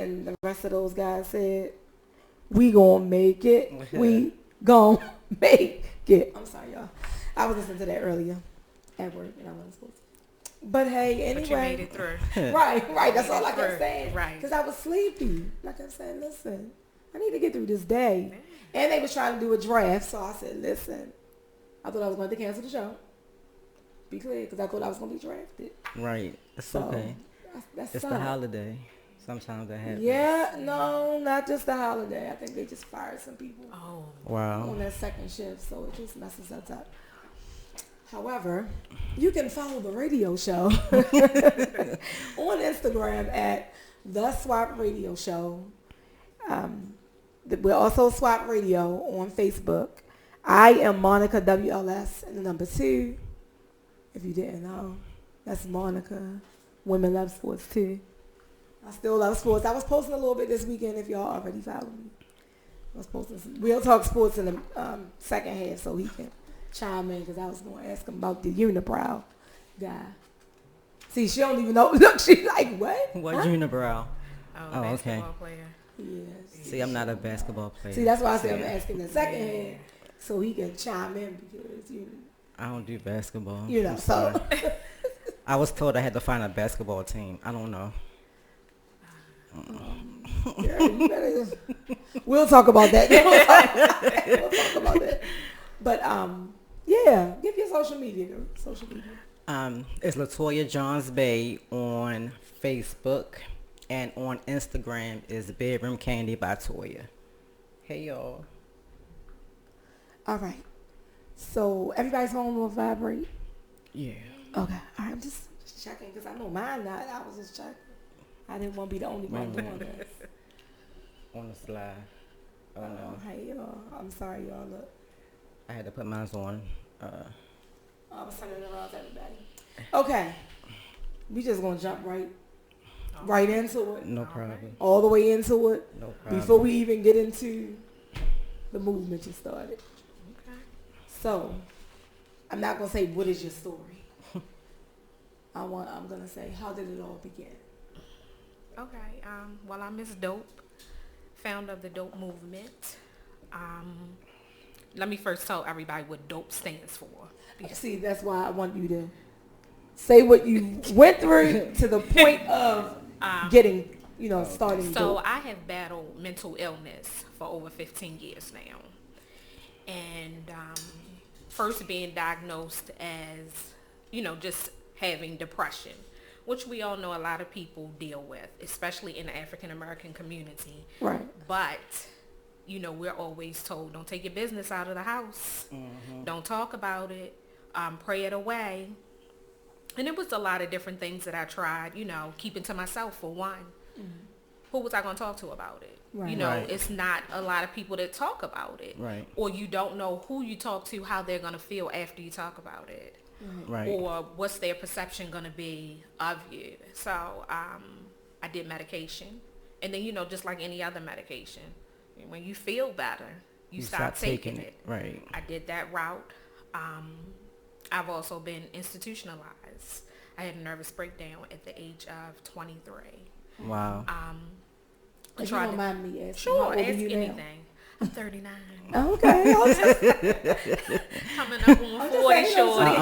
and the rest of those guys said, we gonna make it. We gonna make it. I'm sorry, y'all. I was listening to that earlier at work, and I wasn't supposed to. But hey, anyway. But you made it through. Right. That's all I kept saying. Right. Because I was sleepy. Like I said, listen, I need to get through this day. And they was trying to do a draft, so I said, listen, I thought I was going to cancel the show. Be clear, because I thought I was going to be drafted. Right. It's okay. It's the holiday. Sometimes that happens. Yeah, no, not just the holiday. I think they just fired some people. Oh. Wow. On that second shift, so it just messes us up. However, you can follow the radio show on Instagram at The Swap Radio Show. We're also Swap Radio on Facebook. I am Monica WLS and the number 2. If you didn't know, that's Monica. Women love sports too. I still love sports. I was posting a little bit this weekend if y'all already follow me. I was posting some Real Talk Sports in the second half so he can chime in because I was going to ask him about the unibrow guy. See, she don't even know. Look, she's like, what? What unibrow? Oh, okay. Player. Yes. See, I'm not a basketball player. See, that's why I said I'm asking the second half so he can chime in because, I don't do basketball. So. I was told I had to find a basketball team. I don't know. Yeah, you better, we'll talk about that. We'll talk about that. But yeah, give your social media. It's Latoya Johns Bay on Facebook, and on Instagram is Bedroom Candy by Toya. Hey y'all. All right. So everybody's phone will vibrate. Yeah. Okay. All right. I'm just checking because I know mine not. I was just checking. I didn't want to be the only one doing this. On the slide. Oh no. Hey y'all. I'm sorry y'all. Look. I had to put mine on. I was turning around to everybody. Okay. We just gonna jump right into it. No problem. All the way into it. No problem. Before we even get into the movement you started. Okay. So, I'm not gonna say what is your story. I'm gonna say how did it all begin? Okay. Well, I'm Miss Dope, founder of the Dope Movement. Let me first tell everybody what DOPE stands for. See, that's why I want you to say what you went through to the point of getting, starting. So I have battled mental illness for over 15 years now. And first being diagnosed as, just having depression, which we all know a lot of people deal with, especially in the African American community. Right. But we're always told, don't take your business out of the house. Mm-hmm. Don't talk about it. Pray it away. And it was a lot of different things that I tried, keeping to myself for one. Mm-hmm. Who was I going to talk to about it? Right. Right. It's not a lot of people that talk about it. Right. Or you don't know who you talk to, how they're going to feel after you talk about it. Right. Or what's their perception going to be of you. So I did medication. And then, just like any other medication, when you feel better, you stop taking it. Right. I did that route. I've also been institutionalized. I had a nervous breakdown at the age of 23. Wow. Wow. If you don't mind me asking, sure, ask anything. I'm 39. Okay. Coming up on 40 shorty.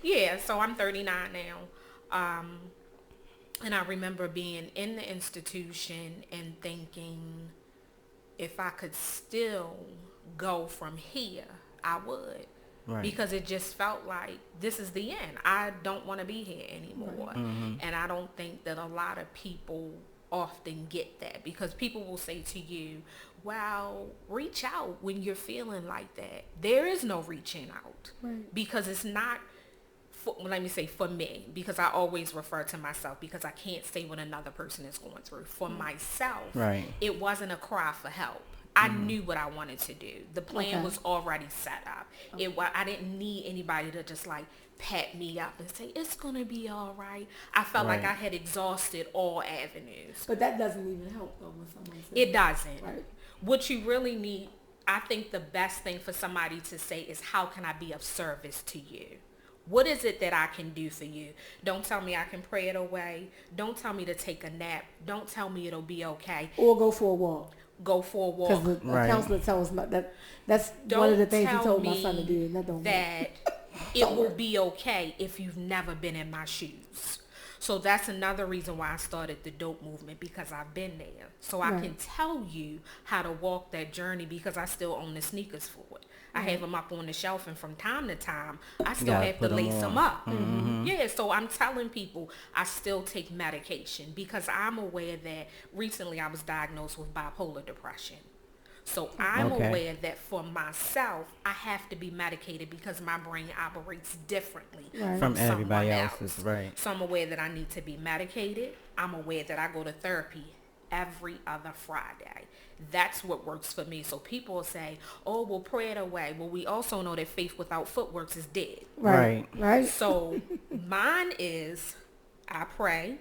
Yeah, so I'm 39 now. And I remember being in the institution and thinking if I could still go from here, I would. Right. Because it just felt like this is the end. I don't want to be here anymore. Right. Mm-hmm. And I don't think that a lot of people often get that, because people will say to you, well, reach out when you're feeling like that. There is no reaching out. Right. Because it's not, let me say for me, because I always refer to myself because I can't say what another person is going through. For myself, right. It wasn't a cry for help. I knew what I wanted to do. The plan was already set up. I didn't need anybody to just like pat me up and say, it's going to be all right. I felt like I had exhausted all avenues. But that doesn't even help though when someone says it doesn't. Right. What you really need, I think the best thing for somebody to say is, how can I be of service to you? What is it that I can do for you? Don't tell me I can pray it away. Don't tell me to take a nap. Don't tell me it'll be okay. Or go for a walk. Go for a walk. Because the counselor tells us that's one of the things he told my son to do. That it will be okay if you've never been in my shoes. So that's another reason why I started the dope movement, because I've been there. So I can tell you how to walk that journey, because I still own the sneakers for it. I have them up on the shelf, and from time to time, I still have to lace them up. Mm-hmm. Yeah, so I'm telling people I still take medication, because I'm aware that recently I was diagnosed with bipolar depression. So I'm aware that for myself, I have to be medicated because my brain operates differently from everybody else's. Right. So I'm aware that I need to be medicated. I'm aware that I go to therapy every other Friday. That's what works for me. So people say, oh, we'll pray it away. Well, we also know that faith without footworks is dead. Right. So mine is, I pray,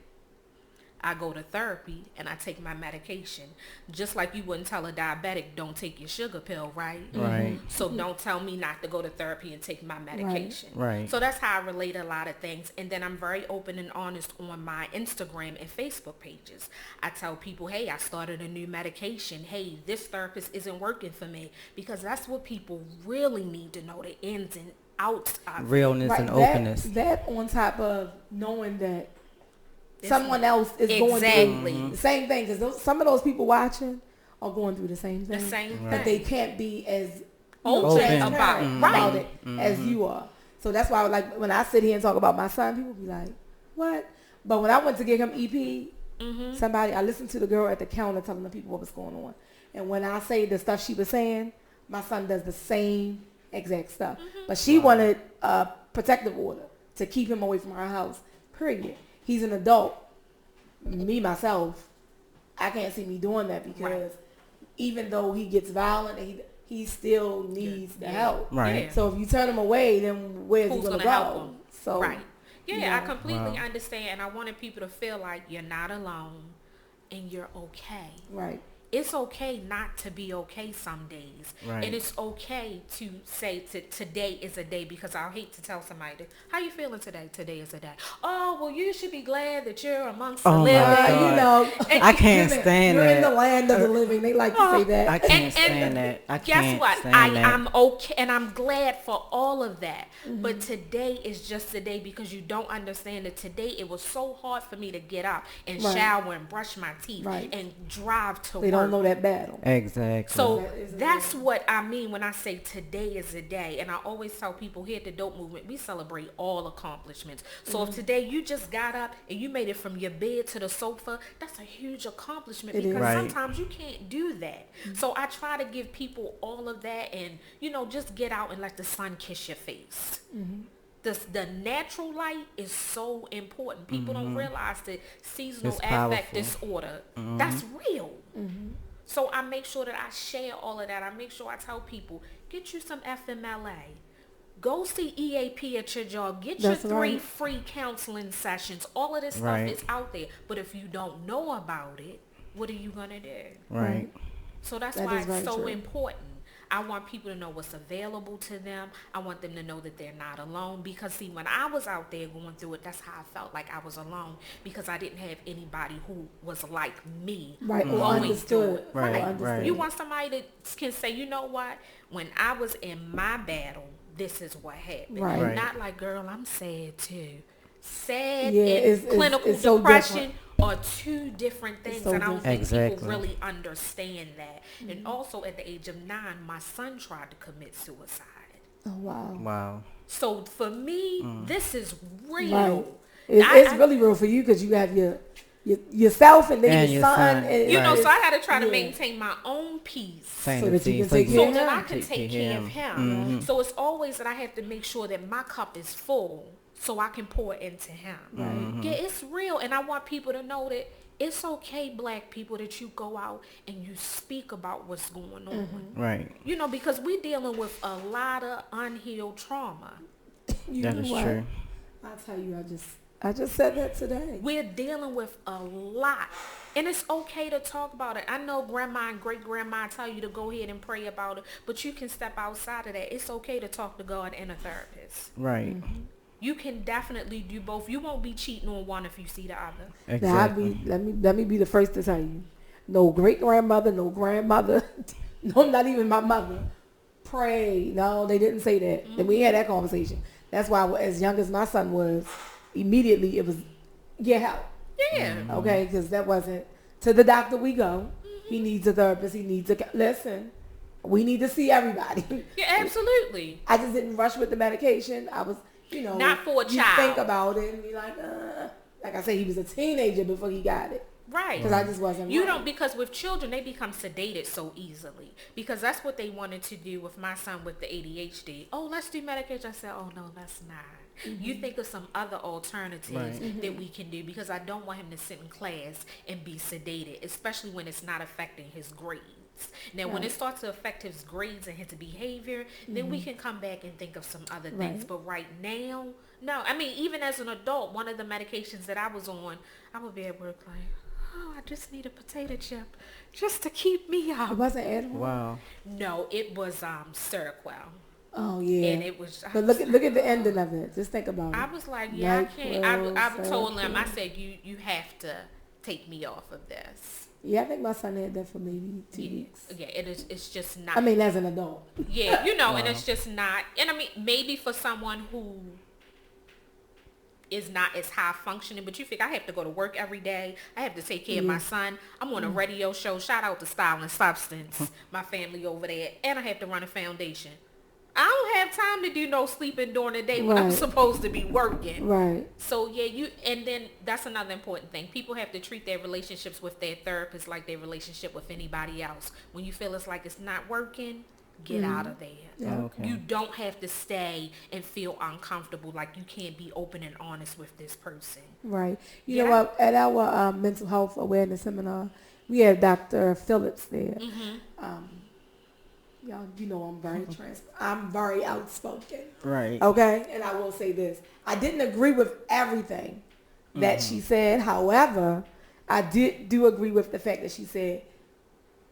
I go to therapy, and I take my medication. Just like you wouldn't tell a diabetic, don't take your sugar pill, right? Right. So don't tell me not to go to therapy and take my medication. Right. So that's how I relate a lot of things. And then I'm very open and honest on my Instagram and Facebook pages. I tell people, hey, I started a new medication. Hey, this therapist isn't working for me. Because that's what people really need to know, the ins and outs of realness and openness. That on top of knowing that someone else is going through the same thing, because some of those people watching are going through the same thing. But they can't be as open about it as you are. So that's why, like, when I sit here and talk about my son, people be like, what? But when I went to get him EP, I listened to the girl at the counter telling the people what was going on. And when I say the stuff she was saying, my son does the same exact stuff. But she wanted a protective order to keep him away from her house, period. He's an adult. Me, myself, I can't see me doing that, because even though he gets violent, he still needs the help. Right. So if you turn him away, then where's he going to go? So, I completely understand. And I wanted people to feel like you're not alone and you're okay. Right. It's okay not to be okay some days. Right. And it's okay to say today is a day, because I'll hate to tell somebody, how you feeling today? Today is a day. Oh, well, you should be glad that you're amongst the living. I can't stand you're that. You're in the land of the living. They like to say that. I can't stand that. Guess what? I'm okay, and I'm glad for all of that. But today is just a day, because you don't understand that today it was so hard for me to get up and shower and brush my teeth and drive to work. Don't know that battle. Exactly. So that's what I mean when I say today is a day. And I always tell people here at the Dope Movement, we celebrate all accomplishments. So if today you just got up and you made it from your bed to the sofa, that's a huge accomplishment, because sometimes you can't do that. So I try to give people all of that, and, just get out and let the sun kiss your face. The natural light is so important. People don't realize that seasonal affect disorder, that's real. So I make sure that I share all of that. I make sure I tell people, get you some FMLA. Go see EAP at your job. Get your 3 free counseling sessions. All of this stuff is out there. But if you don't know about it, what are you going to do? Right. So that's why it's so important. I want people to know what's available to them. I want them to know that they're not alone. Because, see, when I was out there going through it, that's how I felt like I was alone. Because I didn't have anybody who was like me. Going through it. Right. You want somebody that can say, you know what? When I was in my battle, this is what happened. Not like, girl, I'm sad too. Sad and clinical depression are 2 different things, and I don't think people really understand that. And also, at the age of 9, my son tried to commit suicide. Oh, wow. Wow. So for me, this is real. It's really real for you, because you have yourself and then your son. And, so I had to try to maintain my own peace. So that you can take care of him. So that I can take care of him. So it's always that I have to make sure that my cup is full, so I can pour into him. Yeah, it's real. And I want people to know that it's okay, Black people, that you go out and you speak about what's going on. Right. Because we're dealing with a lot of unhealed trauma. That is true. I'll tell you, I just said that today. We're dealing with a lot. And it's okay to talk about it. I know grandma and great-grandma tell you to go ahead and pray about it, but you can step outside of that. It's okay to talk to God and a therapist. Right. You can definitely do both. You won't be cheating on one if you see the other. Exactly. Now, let me be the first to tell you. No great grandmother, no grandmother, no, not even my mother. Pray. No, they didn't say that. And we had that conversation. That's why, as young as my son was, immediately it was get help. Yeah. Okay, because that wasn't to the doctor we go. He needs a therapist. He needs a listen. We need to see everybody. Yeah, absolutely. I just didn't rush with the medication. I was, not for a you child. think about it and be like I said, he was a teenager before he got it. Right. Because I just wasn't. You right. don't, because with children, they become sedated so easily. Because that's what they wanted to do with my son with the ADHD. Oh, let's do medication. I said, oh, no, that's not. You think of some other alternatives that we can do, because I don't want him to sit in class and be sedated, especially when it's not affecting his grades. Now, when it starts to affect his grades and his behavior, then we can come back and think of some other things. But right now, no. I mean, even as an adult, one of the medications that I was on, I would be at work like, oh, I just need a potato chip just to keep me up. It wasn't Adderall? Wow. No, it was Seroquel. Oh yeah. And it was. But look at the ending of it. Just think about it. I was like, yeah, I can't. I told him. I said, you have to take me off of this. Yeah, I think my son had that for maybe 2 weeks. Yeah, it is. It's just not. I mean, as an adult. Yeah, and it's just not. And I mean, maybe for someone who is not as high functioning, but you think I have to go to work every day. I have to take care of my son. I'm on a radio show. Shout out to Style and Substance, my family over there, and I have to run a foundation. I don't have time to do no sleeping during the day when I'm supposed to be working. Right. So yeah, and then that's another important thing. People have to treat their relationships with their therapist like their relationship with anybody else. When you feel it's like it's not working, get out of there. Yeah. Okay. You don't have to stay and feel uncomfortable like you can't be open and honest with this person. Right. You know what? At our mental health awareness seminar, we had Dr. Phillips there. Y'all, I'm very I'm very outspoken. Right. Okay? And I will say this. I didn't agree with everything that she said. However, I do agree with the fact that she said,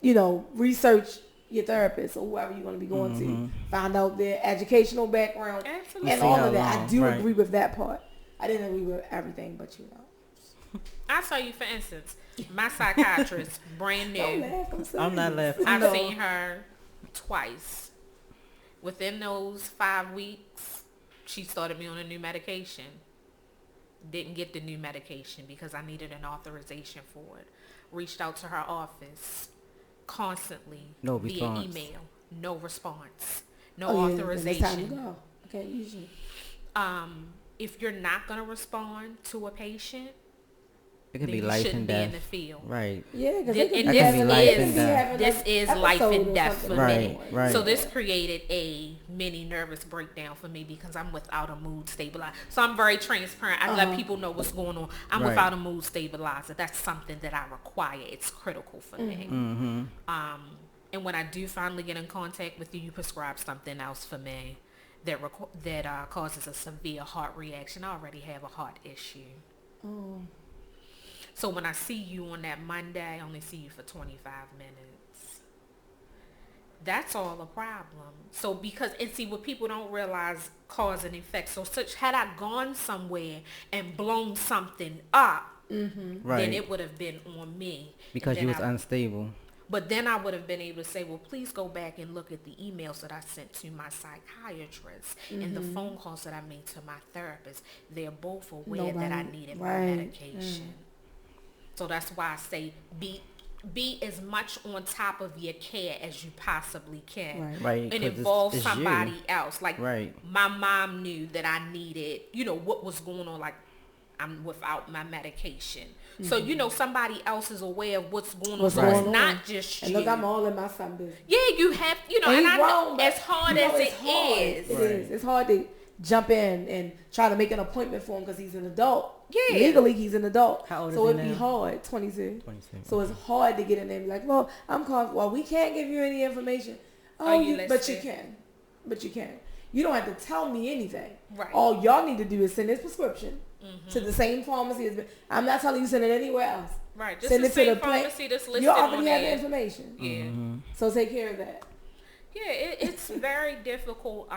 research your therapist or whoever you're going to be going to. Find out their educational background. Absolutely. And all of that. I do agree with that part. I didn't agree with everything, but I'll tell you, for instance, my psychiatrist, brand new. Don't laugh, I'm not laughing. I've seen her twice. Within those 5 weeks, she started me on a new medication. Didn't get the new medication because I needed an authorization for it. Reached out to her office constantly via email. No response. No authorization. It's time to go. Okay, usually. If you're not going to respond to a patient, it can be then you life shouldn't and be death. in the field. Right. Yeah, because this is life and death for me. Right. So this created a mini nervous breakdown for me because I'm without a mood stabilizer. So I'm very transparent. I let people know what's going on. I'm without a mood stabilizer. That's something that I require. It's critical for me. And when I do finally get in contact with you, you prescribe something else for me that causes a severe heart reaction. I already have a heart issue. Oh. So when I see you on that Monday, I only see you for 25 minutes. That's all a problem. So what people don't realize, cause and effect. So had I gone somewhere and blown something up, then it would have been on me. Because you was unstable. But then I would have been able to say, well, please go back and look at the emails that I sent to my psychiatrist and the phone calls that I made to my therapist. They're both aware that I needed my medication. So that's why I say be as much on top of your care as you possibly can. Right. And involve somebody else. Like my mom knew that I needed, what was going on. Like I'm without my medication. So, somebody else is aware of what's going on. So it's not just you. And look, I'm all in my son business. Yeah, you have, and I know as hard as it is. It is. It's hard to jump in and try to make an appointment for him because he's an adult. Yeah. Legally, he's an adult. How old so is he it'd be now? hard. 22. So it's hard to get in there and be like, well, I'm calling. Well, we can't give you any information. But you can. But you can. You don't have to tell me anything. Right. All y'all need to do is send his prescription to the same pharmacy. I'm not telling you to send it anywhere else. Right. Just send the it same to the pharmacy that's listed you already on have there. the information. Yeah. So take care of that. It's very difficult.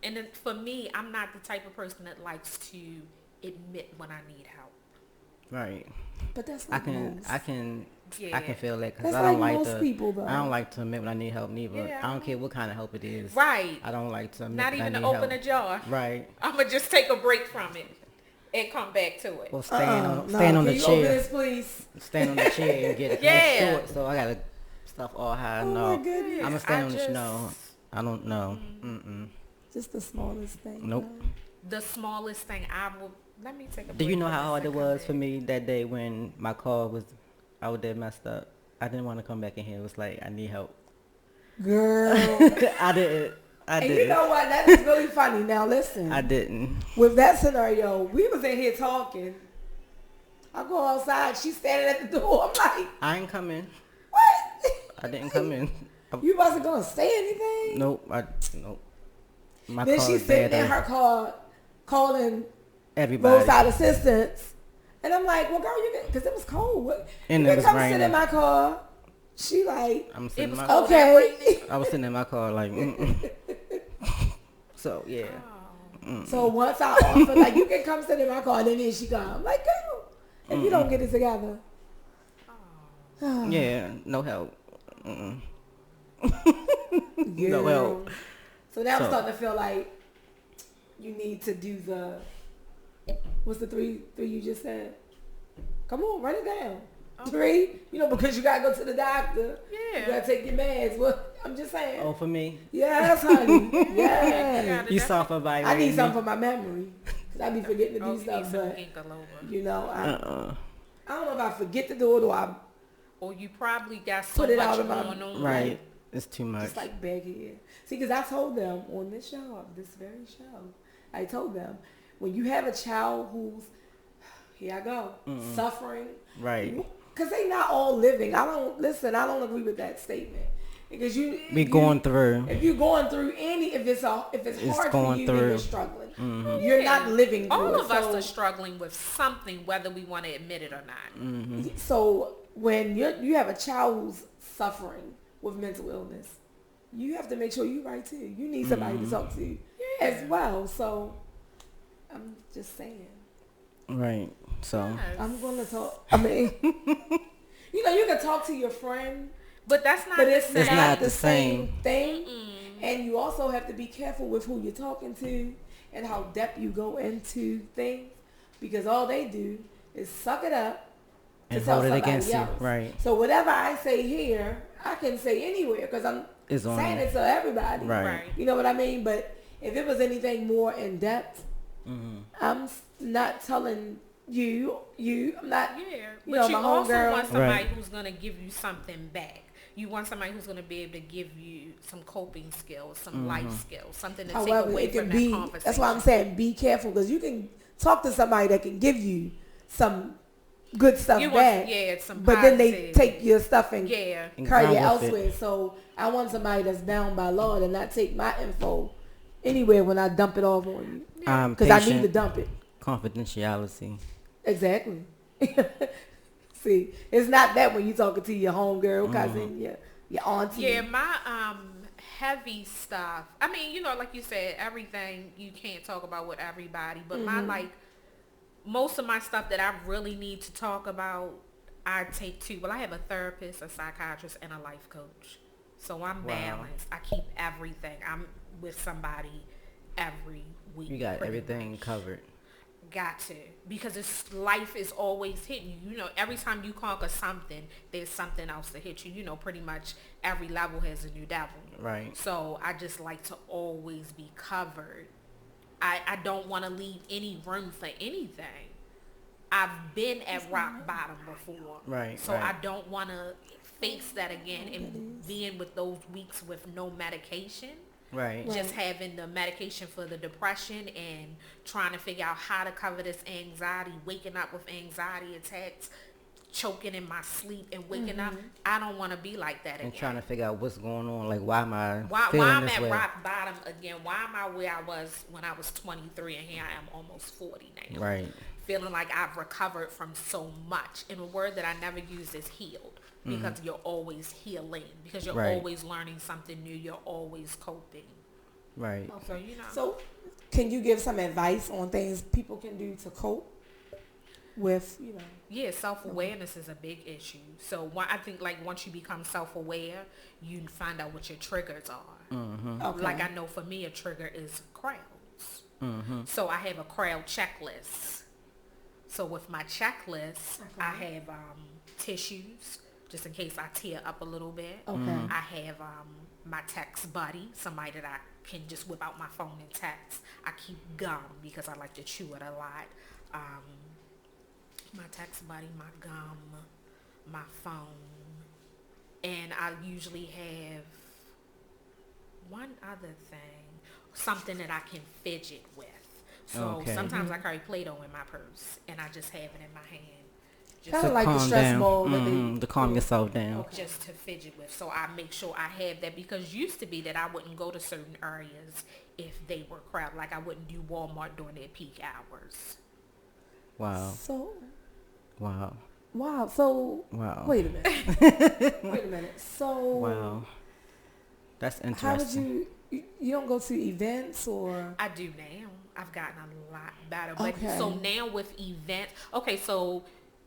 And then for me, I'm not the type of person that likes to admit when I need help. Right. But that's I like can most. I can Yeah. I can feel that because That's I don't like like most to people, though. I don't like to admit when I need help neither. Yeah. I don't care what kind of help it is. Right. I don't like to admit Not when even I to need open help. a jar. Right. I'm going to just take a break from it and come back to it. Or stand on No, stand on can the you open chair. this, please? Stand on the chair and get it Yeah. short, so I gotta stuff all high. Oh No, my goodness. I'm gonna stand I on the just- no. I don't know. Just the smallest thing. Nope. The smallest thing I will... Let me take a break. Do you know from how this hard and it come was back. for me that day when my car was out there messed up? I didn't want to come back in here. It was like I need help. Girl. I didn't. I And you didn't. know what? That is really funny. Now listen. I didn't. With that scenario, we was in here talking. I go outside. She's standing at the door. I'm like, I ain't coming. what? I didn't come in. You wasn't going to say anything? Nope. Nope. My Then car she's is sitting bad. in her car calling Everybody. roadside assistance. And I'm like, well, girl, you can, because it was cold. What, And you it can was come sit raining. in my car. She like, I'm It sitting in was my cold. okay. I was sitting in my car like, So yeah. So once I offered, like, you can come sit in my car, and then she come. I'm like, girl, if you don't get it together. Yeah. No help. No Girl. help. So now I'm So- starting to feel like you need to do the, what's the three you just said? Come on, write it down. 3, because you gotta go to the doctor. Yeah. You gotta take your meds. Well, I'm just saying. Oh, for me. Yes, honey. Yeah. You saw for by I need something for my memory. Cause I be forgetting to do Oh, you need stuff, some but ginkgo over. I don't know if I forget to do it or I Or you probably got so Put it much out of my- going on. Right. It's too much. just like beg it. See, because I told them on this show, this very show, I told them, when you have a child who's, here I go, suffering. Right. Because they not all living. I don't agree with that statement. Because Going through. If you're going through if it's hard for going you, then through. you're struggling. You're not living through All it. of us are struggling with something, whether we want to admit it or not. So when you have a child who's suffering with mental illness, you have to make sure you're right too. You need somebody to talk to as well. So I'm just saying. Right. So. I'm going to talk. I mean, you can talk to your friend, But that's not but the it's same. not the same thing. And you also have to be careful with who you're talking to and how depth you go into things, because all they do is suck it up And to tell hold it somebody against you. else. Right. So whatever I say here, I can say anywhere because I'm It's on saying you. it to everybody. Right. You know what I mean? But if it was anything more in depth, I'm not telling you. I'm not. Yeah, You but know, you my also homegirl. want somebody Right. who's going to give you something back. You want somebody who's going to be able to give you some coping skills, some life skills, something to take However, away it can from be. that conversation. That's why I'm saying be careful, because you can talk to somebody that can give you some good stuff You want- back. yeah, some but then they positive. take your stuff and Yeah. And carry it run with it. elsewhere. So I want somebody that's bound by law to not take my info anywhere when I dump it off on you, because I need to dump it. Confidentiality. Exactly. See, it's not that when you talking to your homegirl, cousin, your auntie. Yeah, my heavy stuff. I mean, like you said, everything you can't talk about with everybody, but my most of my stuff that I really need to talk about, I take to. Well, I have a therapist, a psychiatrist, and a life coach, so I'm balanced. I keep everything. I'm with somebody every week. You got pretty everything much. covered. Got to, because life is always hitting you. Every time you conquer something, there's something else to hit you. Pretty much every level has a new devil. Right. So I just like to always be covered. I don't want to leave any room for anything. I've been at rock bottom before. Right, So right. I don't want to face that again, and being with those weeks with no medication. Right. Just having the medication for the depression and trying to figure out how to cover this anxiety, waking up with anxiety attacks, choking in my sleep and waking up. I don't want to be like that again. And trying to figure out what's going on. Like, why am I why feeling I'm this at way? rock bottom again? Why am I where I was when I was 23 and here I am almost 40 now? Right. feeling like I've recovered from so much. And a word that I never use is healed, because you're always healing, because you're always learning something new. You're always coping. Right. Okay. So, you know. So can you give some advice on things people can do to cope with, you know? Yeah, self-awareness is a big issue. So I think like once you become self-aware, you find out what your triggers are. Okay. Like I know for me a trigger is crowds. So I have a crowd checklist. So with my checklist, I have tissues just in case I tear up a little bit. Okay. I have my text buddy, somebody that I can just whip out my phone and text. I keep gum because I like to chew it a lot. My text buddy, my gum, my phone, and I usually have one other thing, something that I can fidget with. So sometimes I carry Play-Doh in my purse, and I just have it in my hand. Kind of like the stress ball. To calm yourself down. Just to fidget with. So I make sure I have that, because used to be that I wouldn't go to certain areas if they were crowded. Like I wouldn't do Walmart during their peak hours. Wow. So. Wow. So. Wow. Wait a minute. So. Wow. That's interesting. How would you don't go to events or? I do now. I've gotten a lot better. But so now with events, so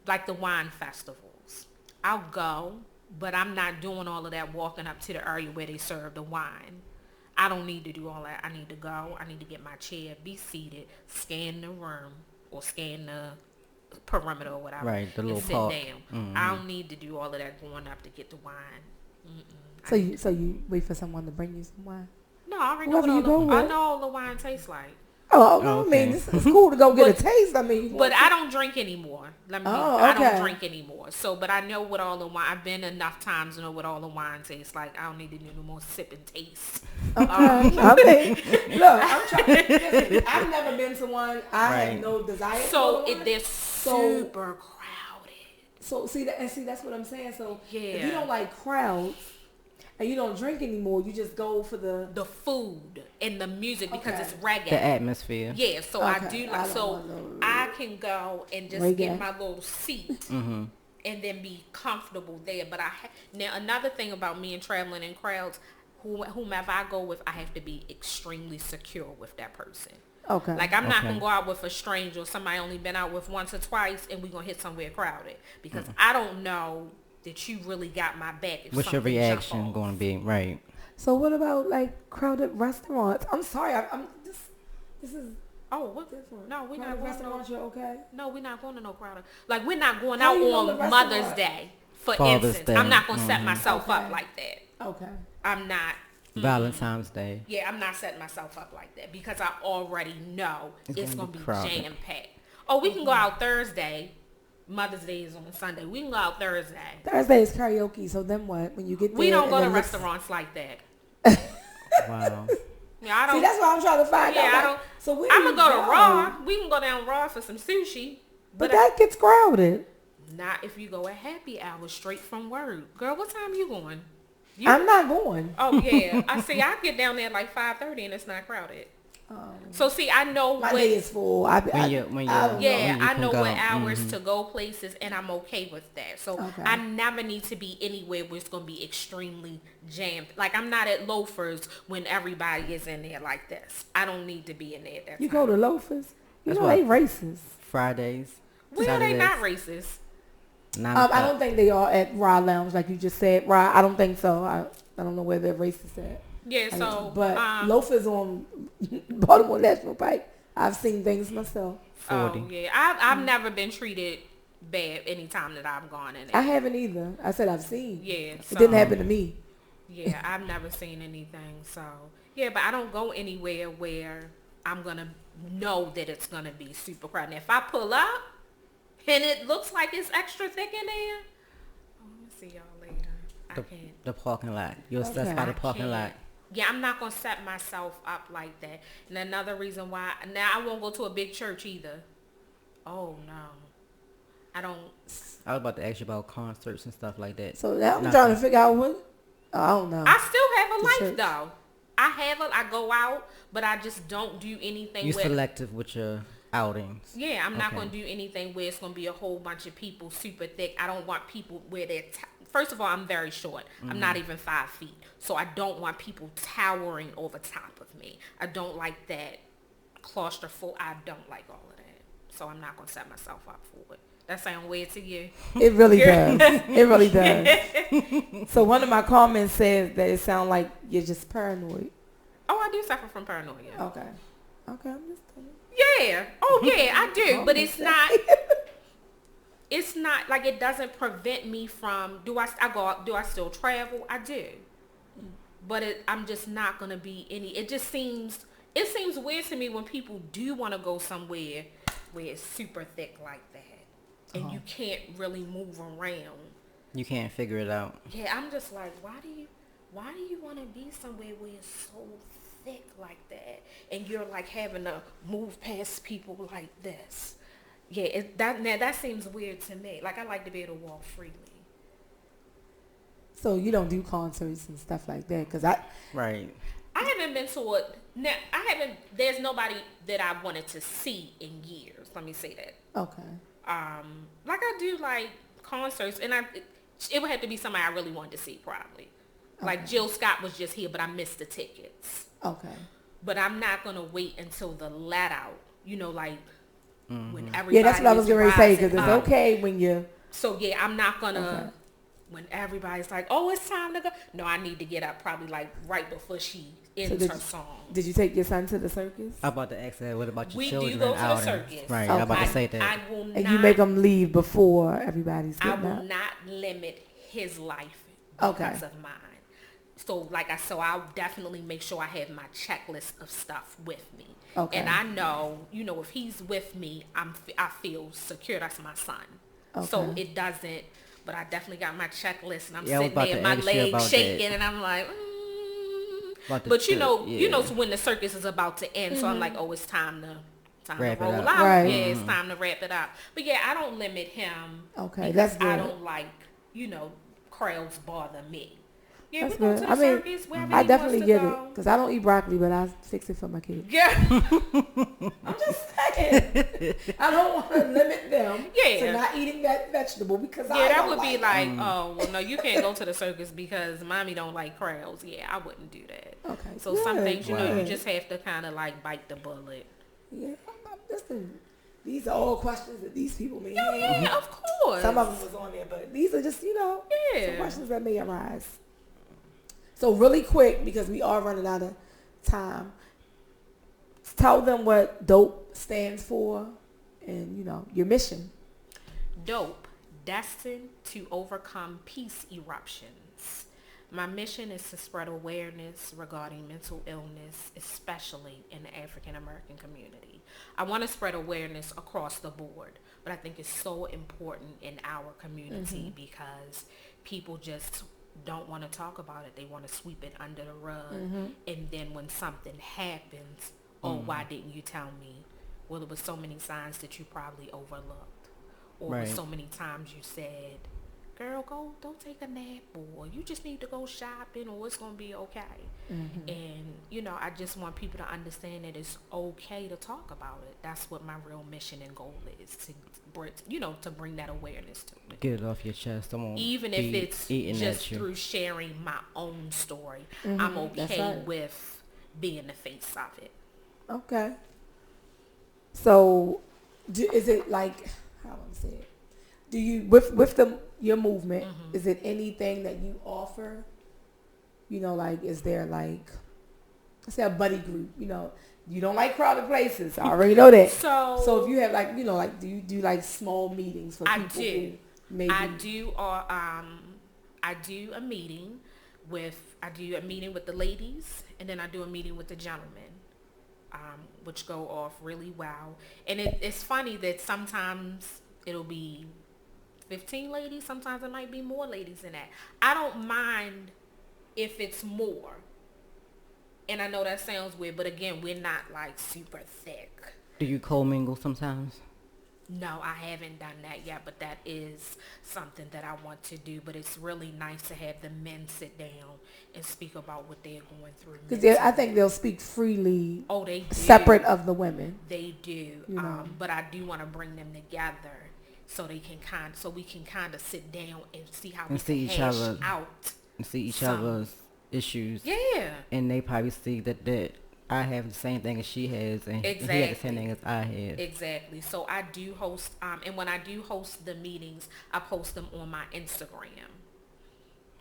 like the wine festivals, I'll go, but I'm not doing all of that walking up to the area where they serve the wine. I don't need to do all that. I need to go. I need to get my chair, be seated, scan the room or scan the perimeter or whatever. Right, the little sit park. down. I don't need to do all of that going up to get the wine. So you wait for someone to bring you some wine? No, I already know I know all the wine tastes like. Oh, I mean, it's cool to go get a taste. I mean, but I don't drink anymore. I don't drink anymore. So, but I know what all the wine. I've been enough times to know what all the wine tastes like. I don't need to do no more sip and taste. Okay. I mean, look, I'm trying. Listen, I've never been to one. I have no desire. So they're super crowded. So see that's what I'm saying. So yeah, if you don't like crowds and you don't drink anymore, you just go for the food and the music because it's reggae. The atmosphere. Yeah, so I do like I can go and just get my little seat and then be comfortable there. But now another thing about me and traveling in crowds, whomever I go with, I have to be extremely secure with that person. Okay. Like I'm not gonna go out with a stranger or somebody I only been out with once or twice and we're gonna hit somewhere crowded because I don't know that you really got my back. What's your reaction going to be? Right. So what about like crowded restaurants? I'm sorry, this is. Oh, what? No, we're not going restaurants. You're okay? No, we're not going to no crowded. Like we're not going out on Mother's Day, for instance. Day. I'm not gonna set myself up like that. Okay. I'm not. Valentine's Day. Yeah, I'm not setting myself up like that because I already know it's gonna be jam packed. Oh, we can go out Thursday. Mother's Day is on a Sunday. We can go out Thursday. Thursday is karaoke. So then what? When you get there, we don't go to restaurants like that. Wow. Yeah, I don't. See, that's what I'm trying to find out. I don't. So I'm gonna go to Raw. We can go down Raw for some sushi. But that gets crowded. Not if you go at happy hour straight from work. Girl, what time you going? I'm not going. Oh yeah, I get down there at like 5:30 and it's not crowded. So see, I know my day is full. I know what hours to go places, and I'm okay with that. So I never need to be anywhere where it's gonna be extremely jammed. Like I'm not at Loafers when everybody is in there like this. I don't need to be in there. At that you time. Go to Loafers? You know they racist. Fridays. Well, they not racist. I don't think they are at Raw Lounge like you just said. Raw, I don't think so. I don't know where they're racist at. Yeah, so but Loafers on Baltimore National Pike. I've seen things myself. 40. Oh yeah, I've never been treated bad any time that I've gone in there. I haven't either. I said I've seen. Yeah, it didn't happen to me. Yeah, I've never seen anything. So yeah, but I don't go anywhere where I'm gonna know that it's gonna be super crowded. And if I pull up and it looks like it's extra thick in there, let me see y'all later. The parking lot. You'll step by the parking lot. Yeah, I'm not going to set myself up like that. And another reason why, now I won't go to a big church either. Oh, no. I don't. I was about to ask you about concerts and stuff like that. So now I'm trying to figure out what, I don't know. I still have a life, though. I go out, but I just don't do anything You're selective with your outings. Yeah, I'm not going to do anything where it's going to be a whole bunch of people super thick. I don't want people where they're, first of all, I'm very short. I'm not even 5 feet. So I don't want people towering over top of me. I don't like that claustrophobic. I don't like all of that. So I'm not going to set myself up for it. That sound weird to you? It really does. It really does. So one of my comments says that it sounds like you're just paranoid. Oh, I do suffer from paranoia. Okay. Okay, I'm just telling you. Yeah. Oh, yeah, I do. But it's not. It's not like it doesn't prevent me from. Do I still travel? I do. But I'm just not gonna be any. It seems weird to me when people do want to go somewhere where it's super thick like that, and you can't really move around. You can't figure it out. Yeah, I'm just like, why do you want to be somewhere where it's so thick like that, and you're like having to move past people like this? Yeah, that seems weird to me. Like, I like to be able to walk freely. So you don't do concerts and stuff like that? Right. I haven't been to there's nobody that I wanted to see in years. Let me say that. Okay. Like I do like concerts, and it would have to be somebody I really wanted to see probably. Okay. Like Jill Scott was just here, but I missed the tickets. Okay. But I'm not going to wait until the let out, like when everybody. Yeah, that's what I was going to say, because it's okay when you. So yeah, I'm not going to, when everybody's like, oh, it's time to go. No, I need to get up probably like right before she ends her song. Did you take your son to the circus? I'm about to ask that. What about your children? We do go to the circus. Right, okay. I'm about to say that. I will not. And you make them leave before everybody's getting up? I will not limit his life because of mine. So I'll definitely make sure I have my checklist of stuff with me. Okay. And I know, if he's with me, I feel secure. That's my son. Okay. So it doesn't, but I definitely got my checklist, and I'm sitting there, my legs shaking, and I'm like, But when the circus is about to end, so I'm like, oh, it's time to roll out. Right. Yeah, it's time to wrap it up. But yeah, I don't limit him. Okay, that's good. I don't like, crowds bother me. Yeah, that's good. I definitely get it, because I don't eat broccoli, but I fix it for my kids. Yeah. I'm just saying. I don't want to limit them to not eating that vegetable, because that would be like, oh, well, no, you can't go to the circus because mommy don't like crowds. Yeah, I wouldn't do that. Okay. So some things, you just have to kind of like bite the bullet. Yeah, these are all questions that these people may have. Yeah, of course. Some of them was on there, but these are just, some questions that may arise. So really quick, because we are running out of time, tell them what DOPE stands for and, your mission. DOPE, destined to overcome peace eruptions. My mission is to spread awareness regarding mental illness, especially in the African American community. I want to spread awareness across the board, but I think it's so important in our community because people just don't want to talk about it. They want to sweep it under the rug. And then when something happens, why didn't you tell me? Well, it was so many signs that you probably overlooked. Or so many times you said, girl, don't take a nap, or you just need to go shopping, or it's going to be okay. And, I just want people to understand that it's okay to talk about it. That's what my real mission and goal is, to bring that awareness to it. Get it off your chest. Even if it's just through sharing my own story, I'm okay with being the face of it. Okay. So, is it like, how do I say it? Do you, with your movement, is it anything that you offer? Is there like, let's say a buddy group, you don't like crowded places. I already know that. So if you have like, do you do like small meetings for people? I do. Maybe I do. I do a meeting with the ladies, and then I do a meeting with the gentlemen, which go off really well. And it's funny that sometimes it'll be 15 ladies. Sometimes it might be more ladies than that. I don't mind if it's more. And I know that sounds weird, but again, we're not like super thick. Do you co-mingle sometimes? No, I haven't done that yet, but that is something that I want to do. But it's really nice to have the men sit down and speak about what they're going through. Because I think they'll speak freely. Oh, they do. Separate of the women. They do. But I do want to bring them together so we can kind of sit down and see how we see each other out. And see each other's issues. Yeah. And they probably see that I have the same thing as she has, and exactly. He had the same thing as I have. Exactly. So I do host, and when I do host the meetings, I post them on my Instagram.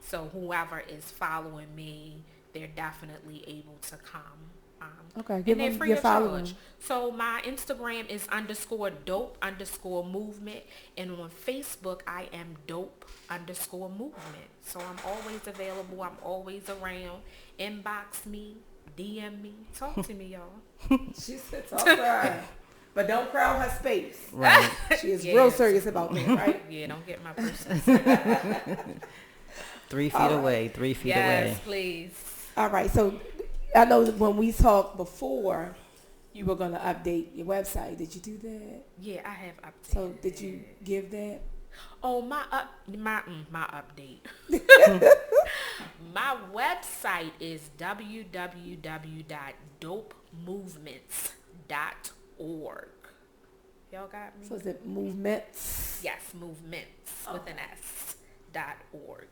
So whoever is following me, they're definitely able to come. Okay, give them your following. So my Instagram is _dope_movement, and on Facebook I am dope_movement. So I'm always available. I'm always around. Inbox me. DM me. Talk to me, y'all. She said talk to her. But don't crowd her space. Right. She is real serious about that, right? Yeah, don't get my person. 3 feet away. 3 feet away. Yes, please. All right. So I know that when we talked before, you were going to update your website. Did you do that? Yeah, I have updated. So did you give that? Oh, my update. My website is www.dopemovements.org. Y'all got me? So is it movements? Yes, movements with an S .org.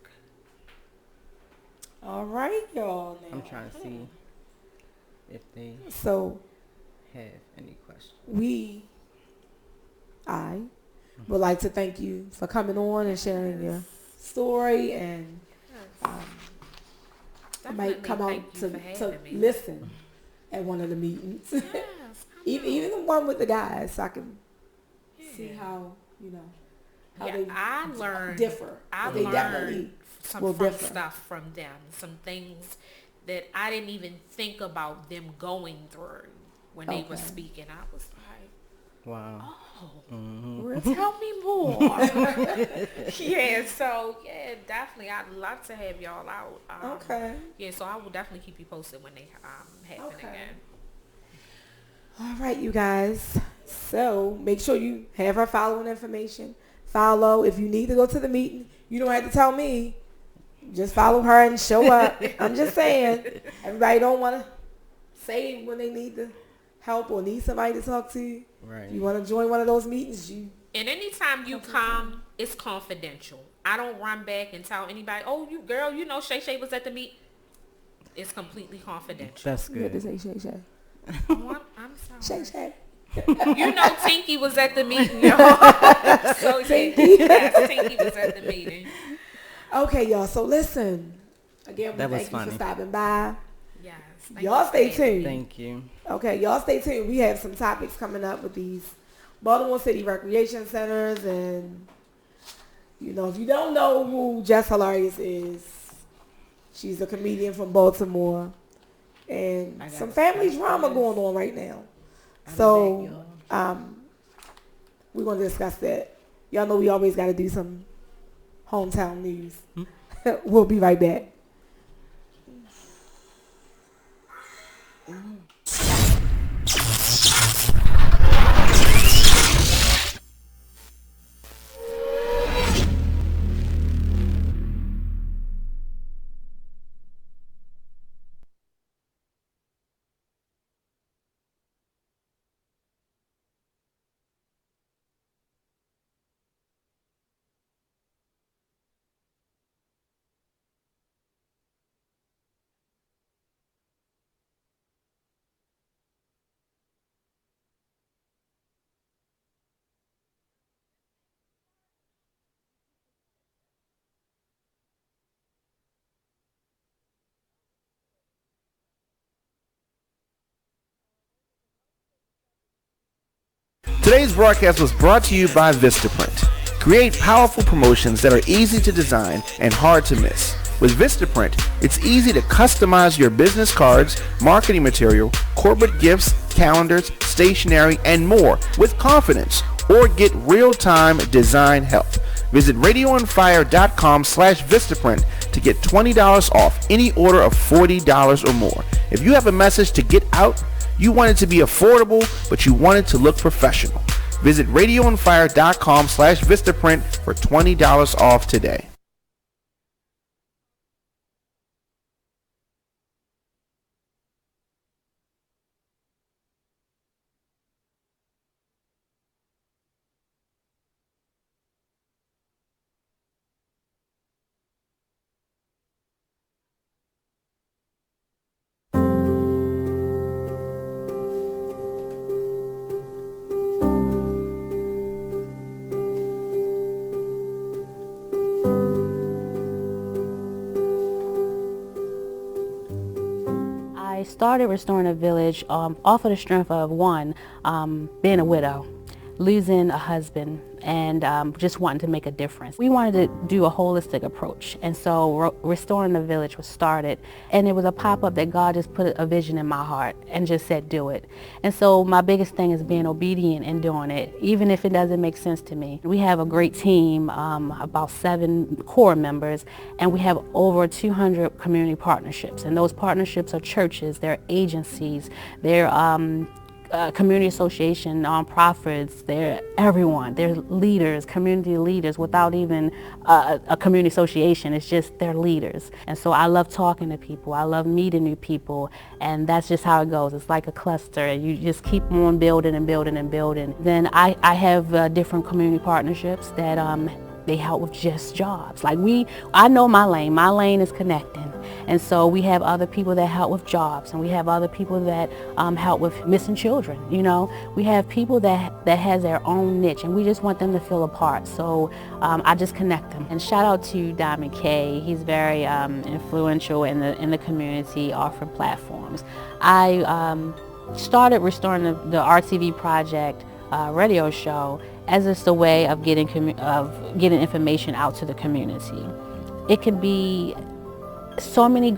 All right, y'all. Now. I'm trying to see if they have any questions. I would like to thank you for coming on and sharing your story, and I might come out to listen at one of the meetings. Yes, even the one with the guys, so I can see how they differ. I learned some stuff from them, some things that I didn't even think about them going through when they were speaking. I was like, wow. Oh, mm-hmm. Tell me more. Yeah, so yeah, definitely. I'd love to have y'all out. Okay. Yeah, so I will definitely keep you posted when they happen again. All right, you guys. So make sure you have her following information. Follow. If you need to go to the meeting, you don't have to tell me. Just follow her and show up. I'm just saying. Everybody don't want to say when they need the help or need somebody to talk to. Right. You want to join one of those meetings, and anytime you come, it's confidential. I don't run back and tell anybody, oh, you girl, Shay Shay was at the meet. It's completely confidential. That's good. You had to say Shay Shay. Oh, I'm sorry. Shay Shay. Tinky was at the meeting, y'all. So Tinky? Yes, Tinky was at the meeting. Okay, y'all. So listen. Again, thank you for stopping by. Yes. Y'all stay tuned. Thank you. Okay, y'all stay tuned. We have some topics coming up with these Baltimore City Recreation Centers, and if you don't know who Jess Hilarious is, she's a comedian from Baltimore, and some family drama going on right now. So we're gonna discuss that. Y'all know we always got to do some hometown news. We'll be right back. Today's broadcast was brought to you by Vistaprint. Create powerful promotions that are easy to design and hard to miss. With Vistaprint, it's easy to customize your business cards, marketing material, corporate gifts, calendars, stationery, and more with confidence, or get real-time design help. Visit RadioOnFire.com/Vistaprint to get $20 off any order of $40 or more. If you have a message to get out, you want it to be affordable, but you want it to look professional. Visit RadioOnFire.com/Vistaprint for $20 off today. I started Restoring the Village off of the strength of one, being a widow, losing a husband, and just wanting to make a difference. We wanted to do a holistic approach, and so Restoring the Village was started, and it was a pop-up that God just put a vision in my heart and just said do it. And so my biggest thing is being obedient and doing it, even if it doesn't make sense to me. We have a great team, about 7 core members, and we have over 200 community partnerships, and those partnerships are churches, they're agencies, they're community association, nonprofits, they're everyone. They're leaders, community leaders without even a community association. It's just they're leaders. And so I love talking to people. I love meeting new people. And that's just how it goes. It's like a cluster. You just keep on building and building and building. Then I have different community partnerships that they help with just jobs. Like I know my lane. My lane is connecting. And so we have other people that help with jobs, and we have other people that help with missing children. You know, we have people that has their own niche, and we just want them to feel a part. So I just connect them. And shout out to Diamond K. He's very influential in the community, offering platforms. I started Restoring the RTV Project radio show as just a way of getting information out to the community. It can be so many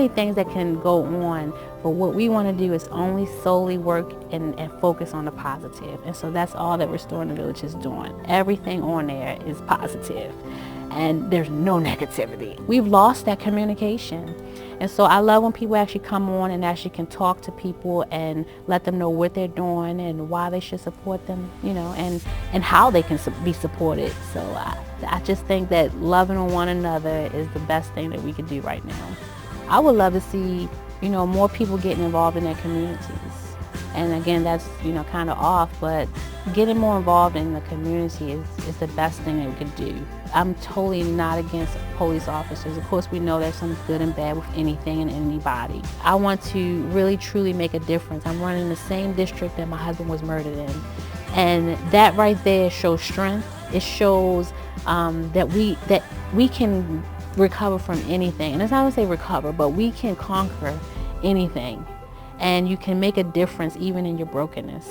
things that can go on, but what we want to do is only solely work and focus on the positive. And so that's all that Restoring the Village is doing. Everything on there is positive, and there's no negativity. We've lost that communication. And so I love when people actually come on and actually can talk to people and let them know what they're doing and why they should support them, you know, and how they can be supported. So I just think that loving on one another is the best thing that we could do right now. I would love to see, you know, more people getting involved in their communities. And again, that's, you know, kind of off, but getting more involved in the community is the best thing that we could do. I'm totally not against police officers. Of course, we know there's some good and bad with anything and anybody. I want to really, truly make a difference. I'm running the same district that my husband was murdered in. And that right there shows strength. It shows that we can recover from anything. And it's not to say recover, but we can conquer anything. And you can make a difference even in your brokenness.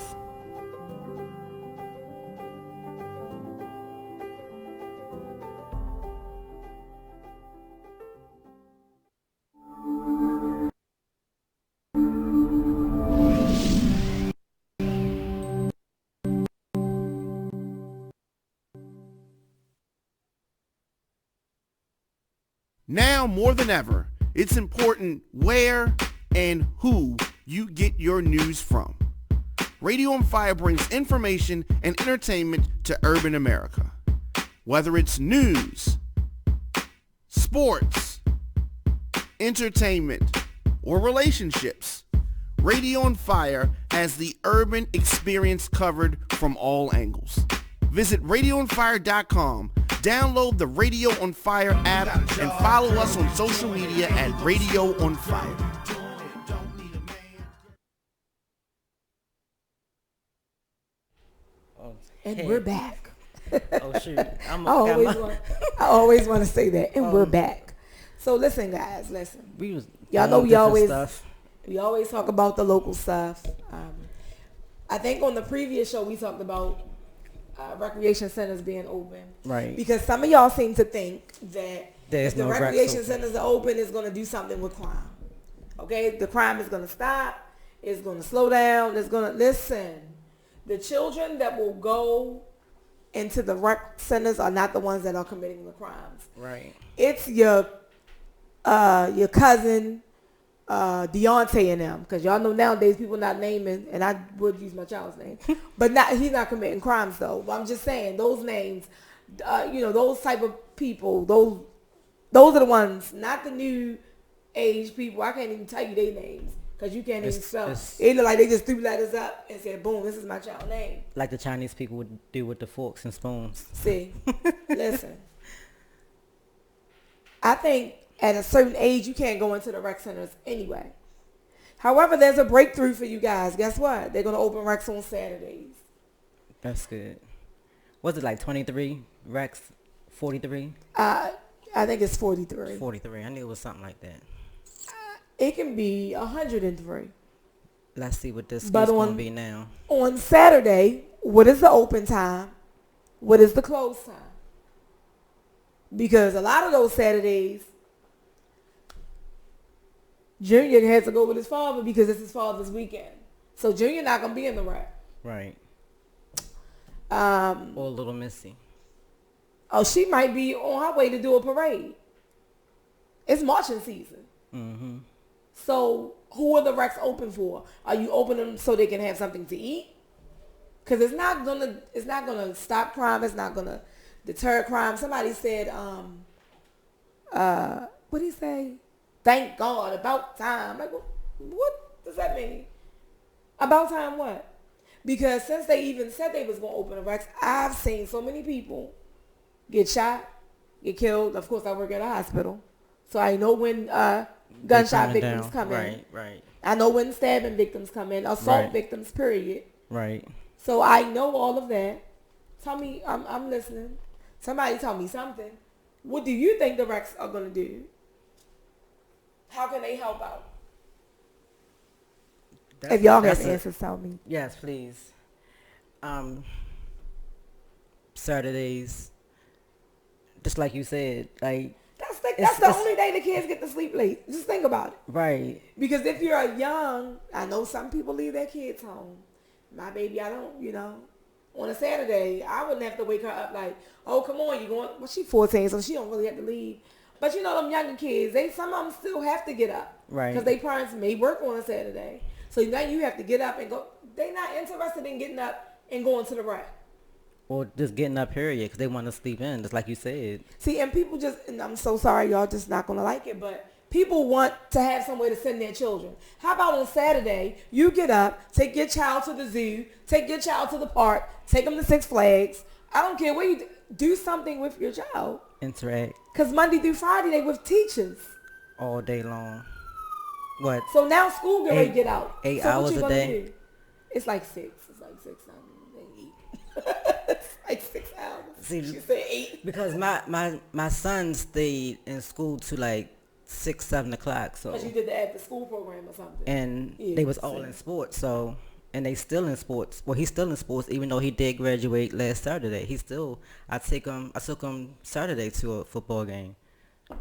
Now more than ever, it's important where and who you get your news from. Radio on Fire brings information and entertainment to urban America. Whether it's news, sports, entertainment, or relationships, Radio on Fire has the urban experience covered from all angles. Visit RadioOnFire.com, download the Radio on Fire app, and follow us on social media at Radio on Fire. And we're back. Oh shoot! I always want to say that. And we're back. So listen, guys, listen. Y'all know we always talk about the local stuff. I think on the previous show we talked about recreation centers being open. Right. Because some of y'all seem to think that There's if the no recreation centers are open, it's going to do something with crime. Okay? The crime is going to stop. It's going to slow down. It's going to, listen, the children that will go into the rec centers are not the ones that are committing the crimes. Right. It's your cousin Deontay and them, because y'all know nowadays people not naming, and I would use my child's name, but he's not committing crimes though. But I'm just saying those names, those type of people, those are the ones, not the new age people. I can't even tell you their names because you can't even spell. It look like they just threw letters up and said, boom, this is my child's name. Like the Chinese people would do with the forks and spoons. See, listen, I think at a certain age, you can't go into the rec centers anyway. However, there's a breakthrough for you guys. Guess what? They're going to open recs on Saturdays. That's good. Was it like 23 recs? 43? I think it's 43. 43. I knew it was something like that. It can be 103. Let's see what this is going to be now. On Saturday, what is the open time? What is the close time? Because a lot of those Saturdays, Junior has to go with his father because it's his father's weekend. So Junior not going to be in the rec. Right. Or little Missy. Oh, she might be on her way to do a parade. It's marching season. Mm-hmm. So who are the recs open for? Are you opening them so they can have something to eat? Because it's not gonna stop crime. It's not gonna deter crime. Somebody said, what did he say? Thank God, about time. Like, what does that mean? About time what? Because since they even said they was going to open the recs, I've seen so many people get shot, get killed. Of course, I work at a hospital. So I know when gunshot victims come in. Right. I know when stabbing victims come in, assault victims, period. Right. So I know all of that. Tell me, I'm listening. Somebody tell me something. What do you think the recs are going to do? How can they help out? If y'all have answers, tell me. Yes, please. Saturdays, just like you said, like that's the only day the kids get to sleep late. Just think about it. Right. Because if you're young, I know some people leave their kids home. My baby, I don't, on a Saturday, I wouldn't have to wake her up like, oh, come on, you going? Well, she's 14, so she don't really have to leave. But them younger kids, some of them still have to get up. Right. Because their parents may work on a Saturday. So now you have to get up and go. They're not interested in getting up and going to the rec. Or just getting up, period, because they want to sleep in, just like you said. See, and people and I'm so sorry, y'all just not going to like it, but people want to have somewhere to send their children. How about on Saturday, you get up, take your child to the zoo, take your child to the park, take them to Six Flags. I don't care where you do something with your child. Interact. Because Monday through Friday, they with teachers. All day long. What? So now school get ready to get out. 8 so hours what you a day? Do? It's like 6. It's like 6. It's like 6 hours. See, she said 8. Because my son stayed in school to like 6, 7 o'clock. So. Because you did the after school program or something. And they was all in sports. So, and they still in sports. Well, he's still in sports, even though he did graduate last Saturday. I took him Saturday to a football game.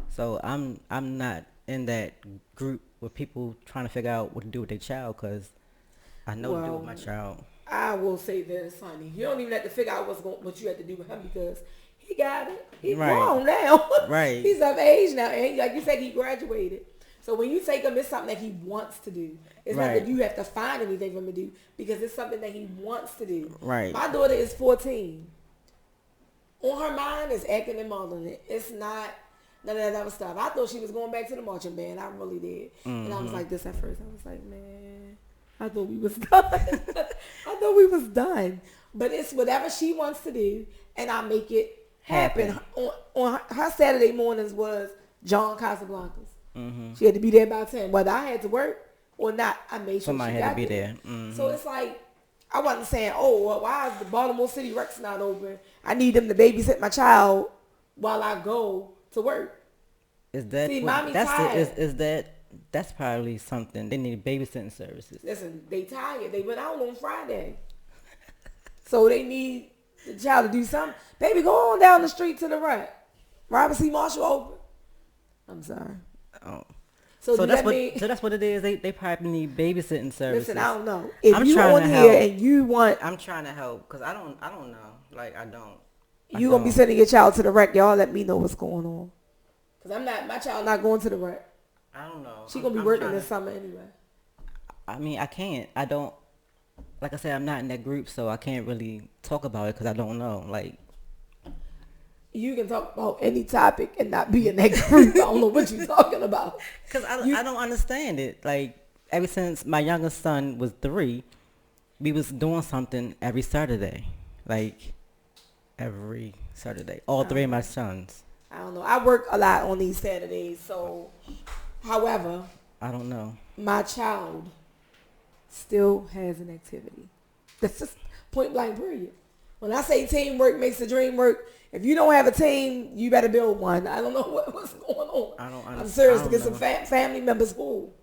So I'm not in that group with people trying to figure out what to do with their child, because I know what to do with my child. I will say this, honey. You don't even have to figure out what you have to do with him, because he got it. He's grown now. Right. He's of age now. And like you said, he graduated. So when you take him, it's something that he wants to do. It's not that you have to find anything for him to do, because it's something that he wants to do. Right. My daughter is 14. On her mind is acting and modeling. It's not none of that other stuff. I thought she was going back to the marching band. I really did. And I was like this at first. I was like, man, I thought we was done. But it's whatever she wants to do, and I make it happen. On her Saturday mornings was John Casablancas. Mm-hmm. She had to be there by 10. Whether I had to work or not, I made sure somebody she had got to be there. Mm-hmm. So it's like, I wasn't saying, oh, well, why is the Baltimore City Recs not open? I need them to babysit my child while I go to work. Is that See, mommy tired. That's probably something. They need babysitting services. Listen, they tired. They went out on Friday. So they need the child to do something. Baby, go on down the street to the right. Robert C. Marshall open. I'm sorry. Oh. So that's what it is. They probably need babysitting services. Listen, I don't know. If you on here and you want, I'm trying to help, because I don't know. Like, I don't. You gonna be sending your child to the rec? Y'all let me know what's going on. Cause my child not going to the rec. I don't know. She gonna be working this summer anyway. I mean, I can't. I don't. Like I said, I'm not in that group, so I can't really talk about it because I don't know. Like, you can talk about any topic and not be in that group. I don't know what you're talking about. Because I don't understand it. Like, ever since my youngest son was 3, we was doing something every Saturday. Like, every Saturday. All 3 of my sons. I don't know. I work a lot on these Saturdays, so, however. I don't know. My child still has an activity. That's just point blank period. When I say teamwork makes the dream work, if you don't have a team, you better build one. I don't know what's going on. I'm serious to get some family members full.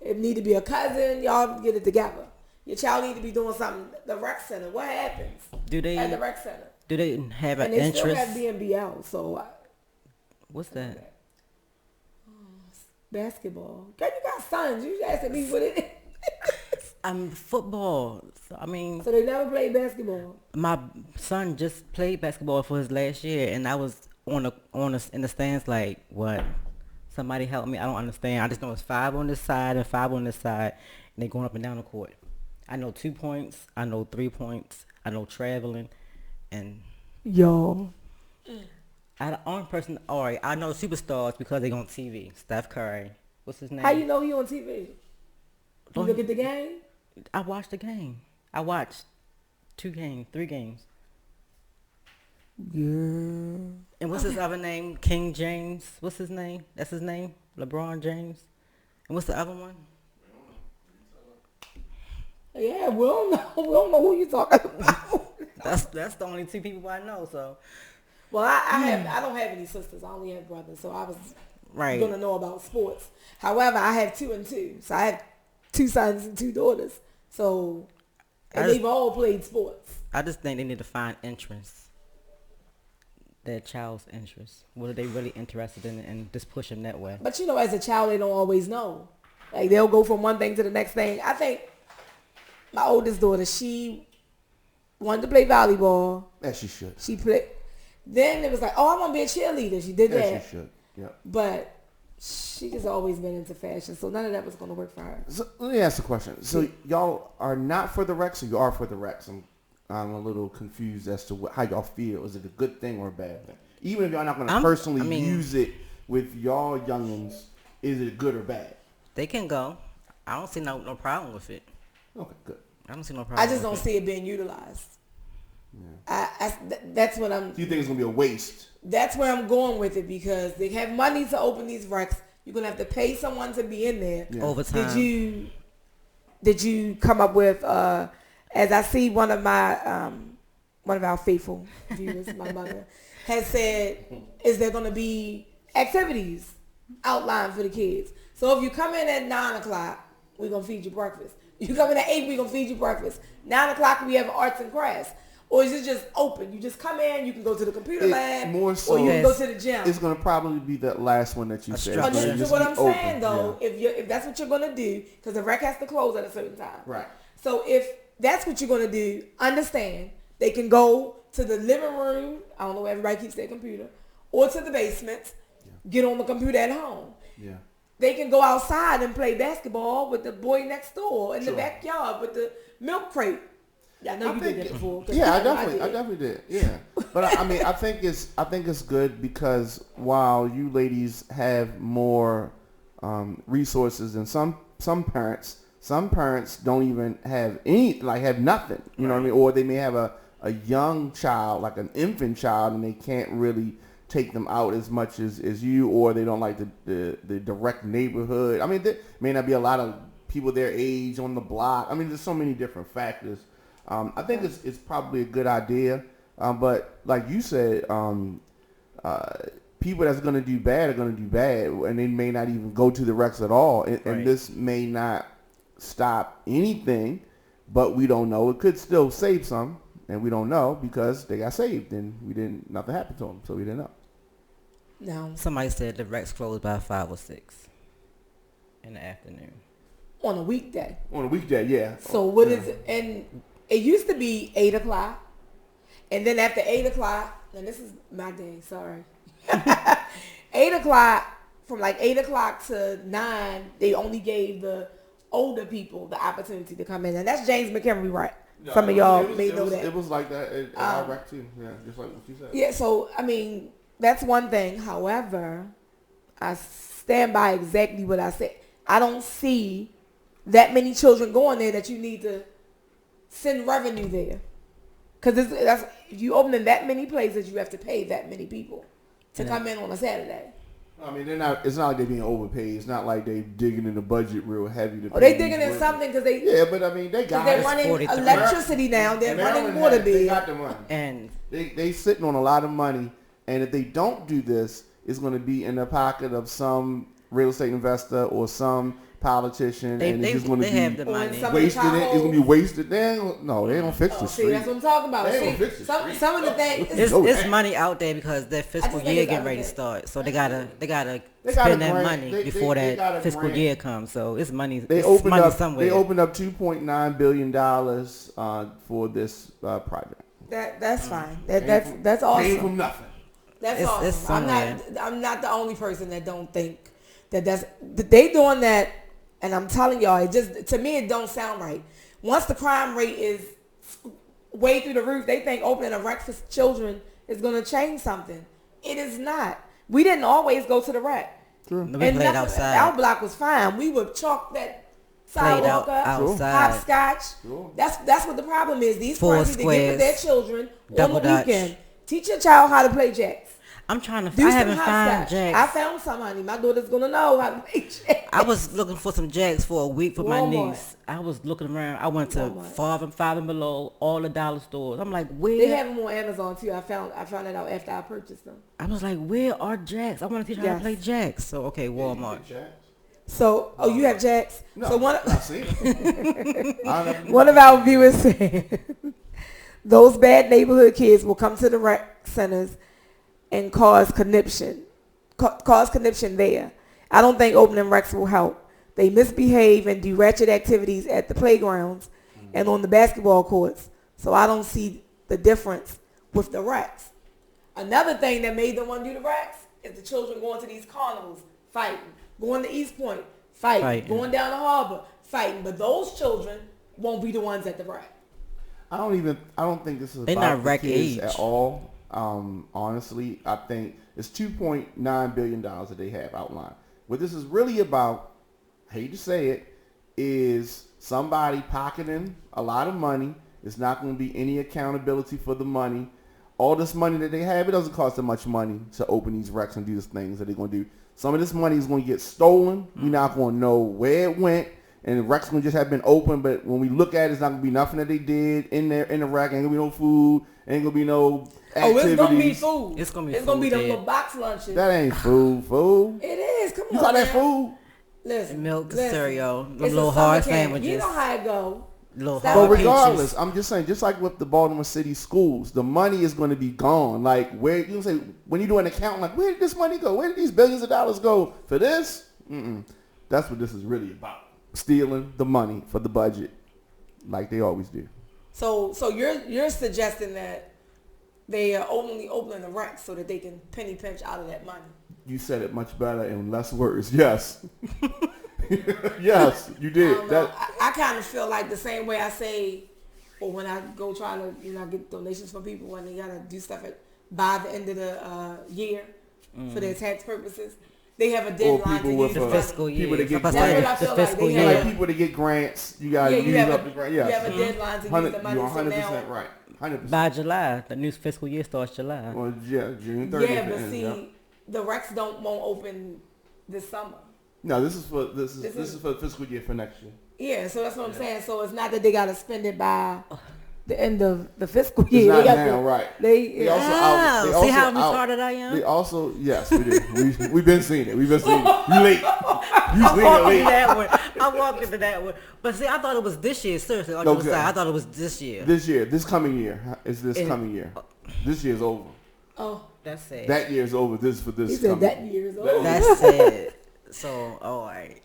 It need to be a cousin. Y'all get it together. Your child need to be doing something. The rec center. What happens at the rec center? Do they have an interest? And they interest? still have BNBL. So what's that? Basketball. Girl, you got sons. You asking me what it is. Football. So, I mean. So they never played basketball. My son just played basketball for his last year, and I was in the stands like, what? Somebody help me. I don't understand. I just know it's 5 on this side and 5 on this side, and they going up and down the court. I know 2 points. I know 3 points. I know traveling, and yo. The only person. All right, I know superstars because they on TV. Steph Curry. What's his name? How you know he on TV? You look at the game? I watched the game. I watched 2 games, 3 games. Yeah. And what's his other name? King James. What's his name? That's his name? LeBron James. And what's the other one? Yeah, we don't know who you talking about. That's the only 2 people I know. So. Well, I don't have any sisters. I only have brothers, so I was gonna know about sports. However, I have 2 and 2, so I have 2 sons and 2 daughters. So, and they've all played sports. I just think they need to find interest. Their child's interest. What are they really interested in, and just push them that way. But as a child, they don't always know. Like they'll go from one thing to the next thing. I think my oldest daughter, she wanted to play volleyball. As she should. She played. Then it was like, oh, I want to be a cheerleader. She did that. As she should. Yeah. But she just always been into fashion, so none of that was going to work for her. So let me ask a question. So y'all are not for the Rex, or you are for the Rex? I'm a little confused as to how y'all feel. Is it a good thing or a bad thing? Even if y'all not going to personally use it with y'all youngins, is it good or bad? They can go. I don't see no problem with it. Okay, good. I don't see no problem. I just don't see it being utilized. Yeah. That's what I'm. Do you think it's gonna be a waste? That's where I'm going with it, because they have money to open these recs. You're gonna have to pay someone to be in there. Yeah. Overtime. Did you come up with? As I see, one of our faithful viewers, my mother, has said, is there gonna be activities outlined for the kids? So if you come in at 9:00, we're gonna feed you breakfast. You come in at 8, we're gonna feed you breakfast. 9:00, we have arts and crafts. Or is it just open? You just come in, you can go to the computer lab, more so, or you can go to the gym. It's going to probably be that last one that you said. But this is what I'm saying, though. Yeah. If that's what you're going to do, because the rec has to close at a certain time. Right. So if that's what you're going to do, understand, they can go to the living room. I don't know where everybody keeps their computer. Or to the basement, get on the computer at home. Yeah. They can go outside and play basketball with the boy next door in the backyard with the milk crate. Yeah, I know you did that before. Yeah, I definitely did. Yeah, but I think it's good, because while you ladies have more resources than some parents don't even have have nothing. You know what I mean? Or they may have a young child, like an infant child, and they can't really take them out as much as you, or they don't like the direct neighborhood. I mean, there may not be a lot of people their age on the block. I mean, there's so many different factors. I think it's probably a good idea, but like you said, people that's going to do bad are going to do bad, and they may not even go to the Rex at all, and this may not stop anything, but we don't know. It could still save some, and we don't know, because they got saved, and nothing happened to them, so we didn't know. No. Somebody said the Rex closed by 5 or 6 in the afternoon. On a weekday. On a weekday, yeah. So what is it? And it used to be 8:00, and then after 8:00, and this is my day, sorry. 8:00, from like 8 o'clock to 9, they only gave the older people the opportunity to come in, and that's James McHenry, right? No, Some of y'all may know that. It was like that at Iraq too. Yeah, just like what you said. Yeah, so I mean that's one thing. However, I stand by exactly what I said. I don't see that many children going there that you need to send revenue there, because that's if you open in that many places, you have to pay that many people to come in on a Saturday. I mean, they're not. It's not like they're being overpaid. It's not like they digging in the budget real heavy. To They digging in something because they. Yeah, but I mean, they got. They're running electricity now. They're running water bills. They got the money, and they sitting on a lot of money. And if they don't do this, it's going to be in the pocket of some real estate investor or some politician, and it's just going to be have the money. Wasted. It's going to be wasted. They don't fix the street. See, that's what I'm talking about. They don't fix the street. Some of the things. It's money out there because their fiscal year getting ready to start, so they gotta spend that money before that fiscal year comes. So it's money. They opened up somewhere. They opened up $2.9 billion for this project. That's fine. That's awesome. Came from nothing. That's awesome. I'm not the only person that don't think that they doing that. And I'm telling y'all, it just, to me, it don't sound right. Once the crime rate is way through the roof, they think opening a rec for children is going to change something. It is not. We didn't always go to the rec. Sure. We played outside. Our block was fine. We would chalk that sidewalk up, hopscotch. Sure. That's what the problem is. These parents need to get with their children on the weekend. Teach your child how to play jacks. I'm trying to. I haven't found jacks. I found some, honey. My daughter's gonna know how to play jacks. I was looking for some jacks for a week for my niece. I was looking around. I went to Five and Below, all the dollar stores. I'm like, where? They have them on Amazon too. I found that out after I purchased them. I was like, where are jacks? I want to teach her how to play jacks. So okay, Walmart. So you have jacks? No, so I've seen them. One of our viewers said those bad neighborhood kids will come to the rec centers and cause conniption there. I don't think opening recs will help. They misbehave and do ratchet activities at the playgrounds and on the basketball courts. So I don't see the difference with the recs. Another thing that made them want to do the recs is the children going to these carnivals, fighting. Going to East Point, fighting. Going down the harbor, fighting. But those children won't be the ones at the rec. I don't think this is about not the kids at all. Honestly, I think it's $2.9 billion that they have outlined. What this is really about, hate to say it, is somebody pocketing a lot of money. There's not going to be any accountability for the money. All this money that they have, it doesn't cost them much money to open these recs and do these things that they're going to do. Some of this money is going to get stolen. We're not going to know where it went. And the recs going to just have been open. But when we look at it, it's not going to be nothing that they did in there in the rec. Ain't going to be no food. Ain't going to be no activities. It's going to be food. It's going to be It's going to be them little box lunches. That ain't food. It is. Come on, you call that food? Listen. Milk, cereal, them little hard sandwiches. You know how it go. But regardless, I'm just saying, just like with the Baltimore City schools, the money is going to be gone. Like, where you say, when you do an account, like, where did this money go? Where did these billions of dollars go for this? That's what this is really about. Stealing the money for the budget, like they always do. So you're suggesting that they are only opening the rec so that they can penny pinch out of that money. You said it much better in less words. Yes. Yes, you did. I kind of feel like the same way I say, or when I go try to get donations from people when they gotta do stuff by the end of the year for their tax purposes. They have a deadline to use the fiscal year. People that get grants. The fiscal year. Like people that get grants, you gotta use up the grant. Yes. You have a deadline to use the money. You're 100% right. 100%. By July, the new fiscal year starts July. Well, yeah, June 30th. Yeah, but see, the recs won't open this summer. No, this is for the fiscal year for next year. Yeah, so that's what I'm saying. So it's not that they gotta spend it by the end of the fiscal year. It's not they got now, right? They also see how retarded I am. They also, yes, we do. We've been seeing it. We've been seeing it. You late? I walked into that one. But see, I thought it was this year. Seriously, on the side, I thought it was this year. This coming year. It's this coming year. This year's over. Oh, that's sad. That year's over. This is for this. He said that year's over. That's sad. So, all right.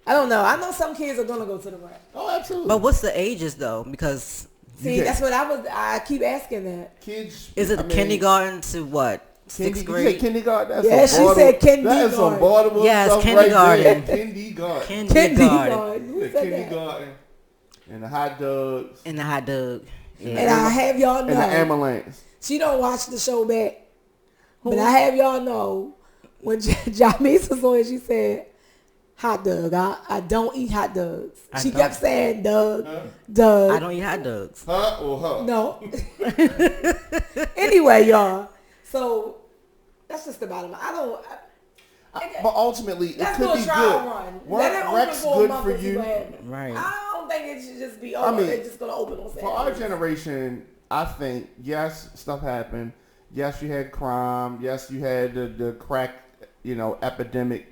I don't know. I know some kids are gonna go to the rec. Oh, absolutely. But what's the ages though? Because that's what I keep asking that. Kids. Is it kindergarten to what? sixth You grade. say kindergarten? That's Yeah, she said kindergarten. That is some Baltimore Yes, stuff kindergarten. right there. Kindergarten. Kindergarten. Who said that? Kindergarten. And the hot dogs. And the hot dog. Yeah. And I have y'all And the know, ambulance. she don't watch the show back. But I have y'all know, when Jamise was on, she said, hot dog. I don't eat hot dogs. She kept saying Doug. I don't eat hot dogs. Huh or her? No. Anyway, y'all. So that's just the bottom line. But ultimately, it Let's could do be a trial good. run. Weren't Let it Rex open for a good month for and see you? what happens. Right. I don't think it should just be over. I mean, It's just going to open on Saturday. For our generation, I think, yes, stuff happened. Yes, you had crime. Yes, you had the crack, epidemic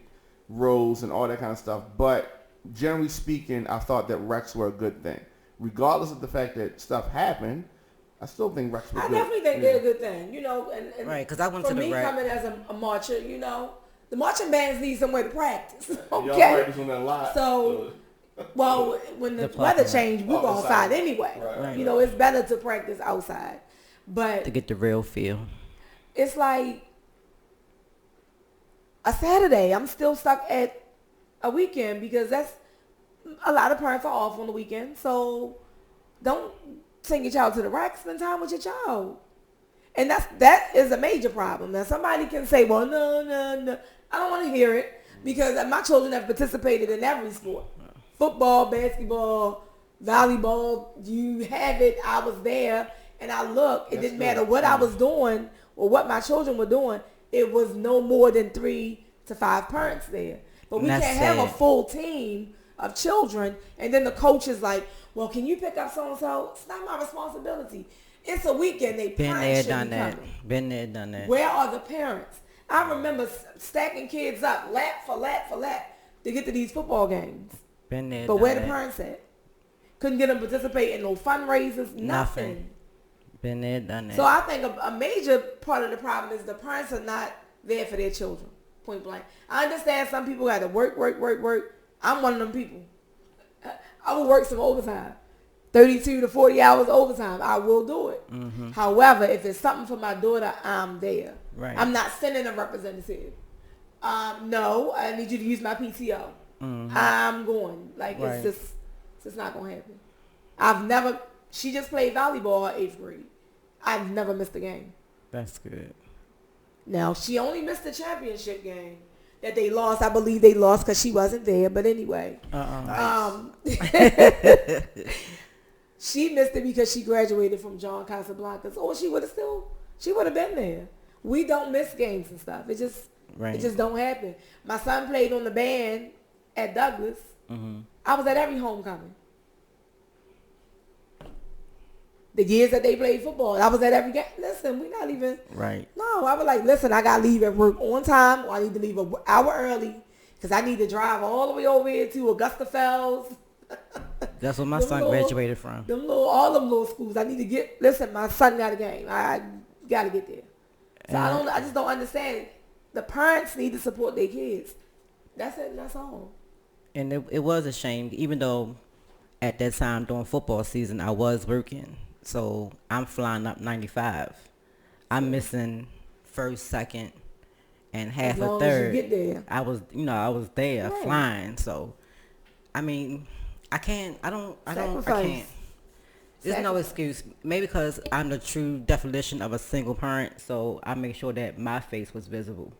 rose and all that kind of stuff. But generally speaking, I thought that Rex were a good thing. Regardless of the fact that stuff happened, I still think Rex were good. I definitely think they're a good thing, and Right, because I went to for the me rec. coming as a marcher, the marching bands need somewhere to practice. Okay. Y'all practice on that lot. So, well, when the The weather parking changed, we go outside anyway. Right. It's better to practice outside. But To get the real feel. it's like a Saturday. I'm still stuck at a weekend because that's a lot of parents are off on the weekend. So don't send your child to the rack. Spend time with your child. And that is a major problem. Now somebody can say, well, no. I don't want to hear it because my children have participated in every sport. Football, basketball, volleyball, you have it. I was there and I looked. It didn't matter what I was doing or what my children were doing. It was no more than 3 to 5 parents there. But we can't have a full team of children and then the coach is like, well, can you pick up so-and-so? It's not my responsibility. It's a weekend. Been there, done that. Been there, done that. Where are the parents? I remember stacking kids up lap for lap for lap to get to these football games. Been there, But done where the that. parents at? Couldn't get them to participate in no fundraisers, nothing. Been there, done that. So I think a major part of the problem is the parents are not there for their children, point blank. I understand some people got to work. I'm one of them people. I will work some overtime. 32 to 40 hours overtime, I will do it. Mm-hmm. However, if it's something for my daughter, I'm there. Right. I'm not sending a representative. No, I need you to use my PTO. Mm-hmm. I'm going. It's just not going to happen. She just played volleyball in 8th grade. I've never missed a game. That's good. Now, she only missed the championship game that they lost. I believe they lost because she wasn't there. But anyway. She missed it because she graduated from John Casablancas. Or she would have been there. We don't miss games and stuff. It just don't happen. My son played on the band at Douglas. Mm-hmm. I was at every homecoming. The years that they played football, I was at every game. Listen, we're not even. Right. No, I was like, listen, I got to leave at work on time, or I need to leave an hour early because I need to drive all the way over here to Augusta Fells. That's what my son graduated from. All them little schools. I need to get. Listen, my son got a game. I got to get there. So I just don't understand. The parents need to support their kids. That's it. That's all. And it was a shame, even though at that time during football season I was working. So I'm flying up 95. I'm missing first, second, and half a third. As you get there. I was there flying. So, I mean, I can't. There's no excuse. Maybe because I'm the true definition of a single parent, so I make sure that my face was visible.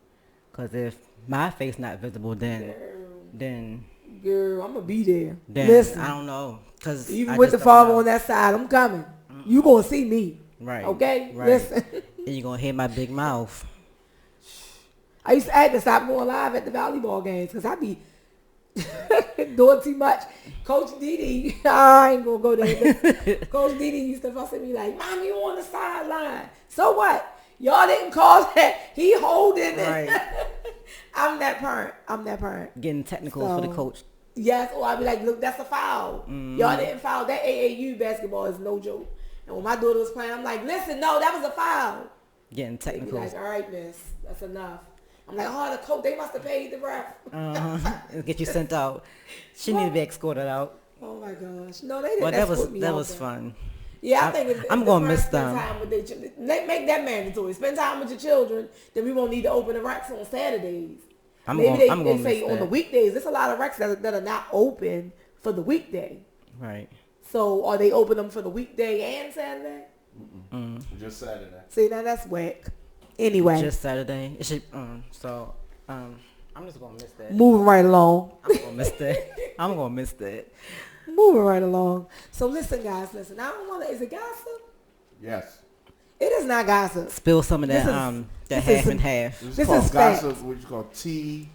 Because if my face not visible, then girl, I'm gonna be there. Then listen, I don't know. Cause even with the father on that side, I'm coming. You gonna see me, right? Okay, right. Listen, and you gonna hear my big mouth. I used to have to stop going live at the volleyball games because I be doing too much. Coach Didi, I ain't gonna go there. Coach Didi used to fuss at me like, "Mom, you on the sideline? So what? Y'all didn't call that. He holding it." Right. I'm that parent. Getting technical for the coach. Yes, or I'd be like, look, that's a foul. Mm-hmm. Y'all didn't foul. That AAU basketball is no joke. And when my daughter was playing, I'm like, listen, no, that was a foul. Getting technical. Like, all right, miss, that's enough. I'm like, oh, the coach, they must have paid the ref. Get you sent out. She need to be escorted out. Oh my gosh, no, they didn't. Well, escort me that out was there. fun. Yeah, I think if I'm the gonna parents miss spend them. time with their children. Make that mandatory. Spend time with your children. Then we won't need to open the racks on Saturdays. I'm Maybe gonna they miss say that. on the weekdays. There's a lot of racks that are not open for the weekday. Right. So are they open them for the weekday and Saturday? Just Saturday. See, now that's whack. Anyway, Just Saturday. It should. So I'm just gonna miss that. moving right along. I'm gonna miss that. I'm gonna miss that. Moving right along. So listen, guys, listen. I don't want to. Is it gossip? Yes. It is not gossip. Spill some of that. This is- That this half is- and half. This is This called is gossip, facts. what you call tea.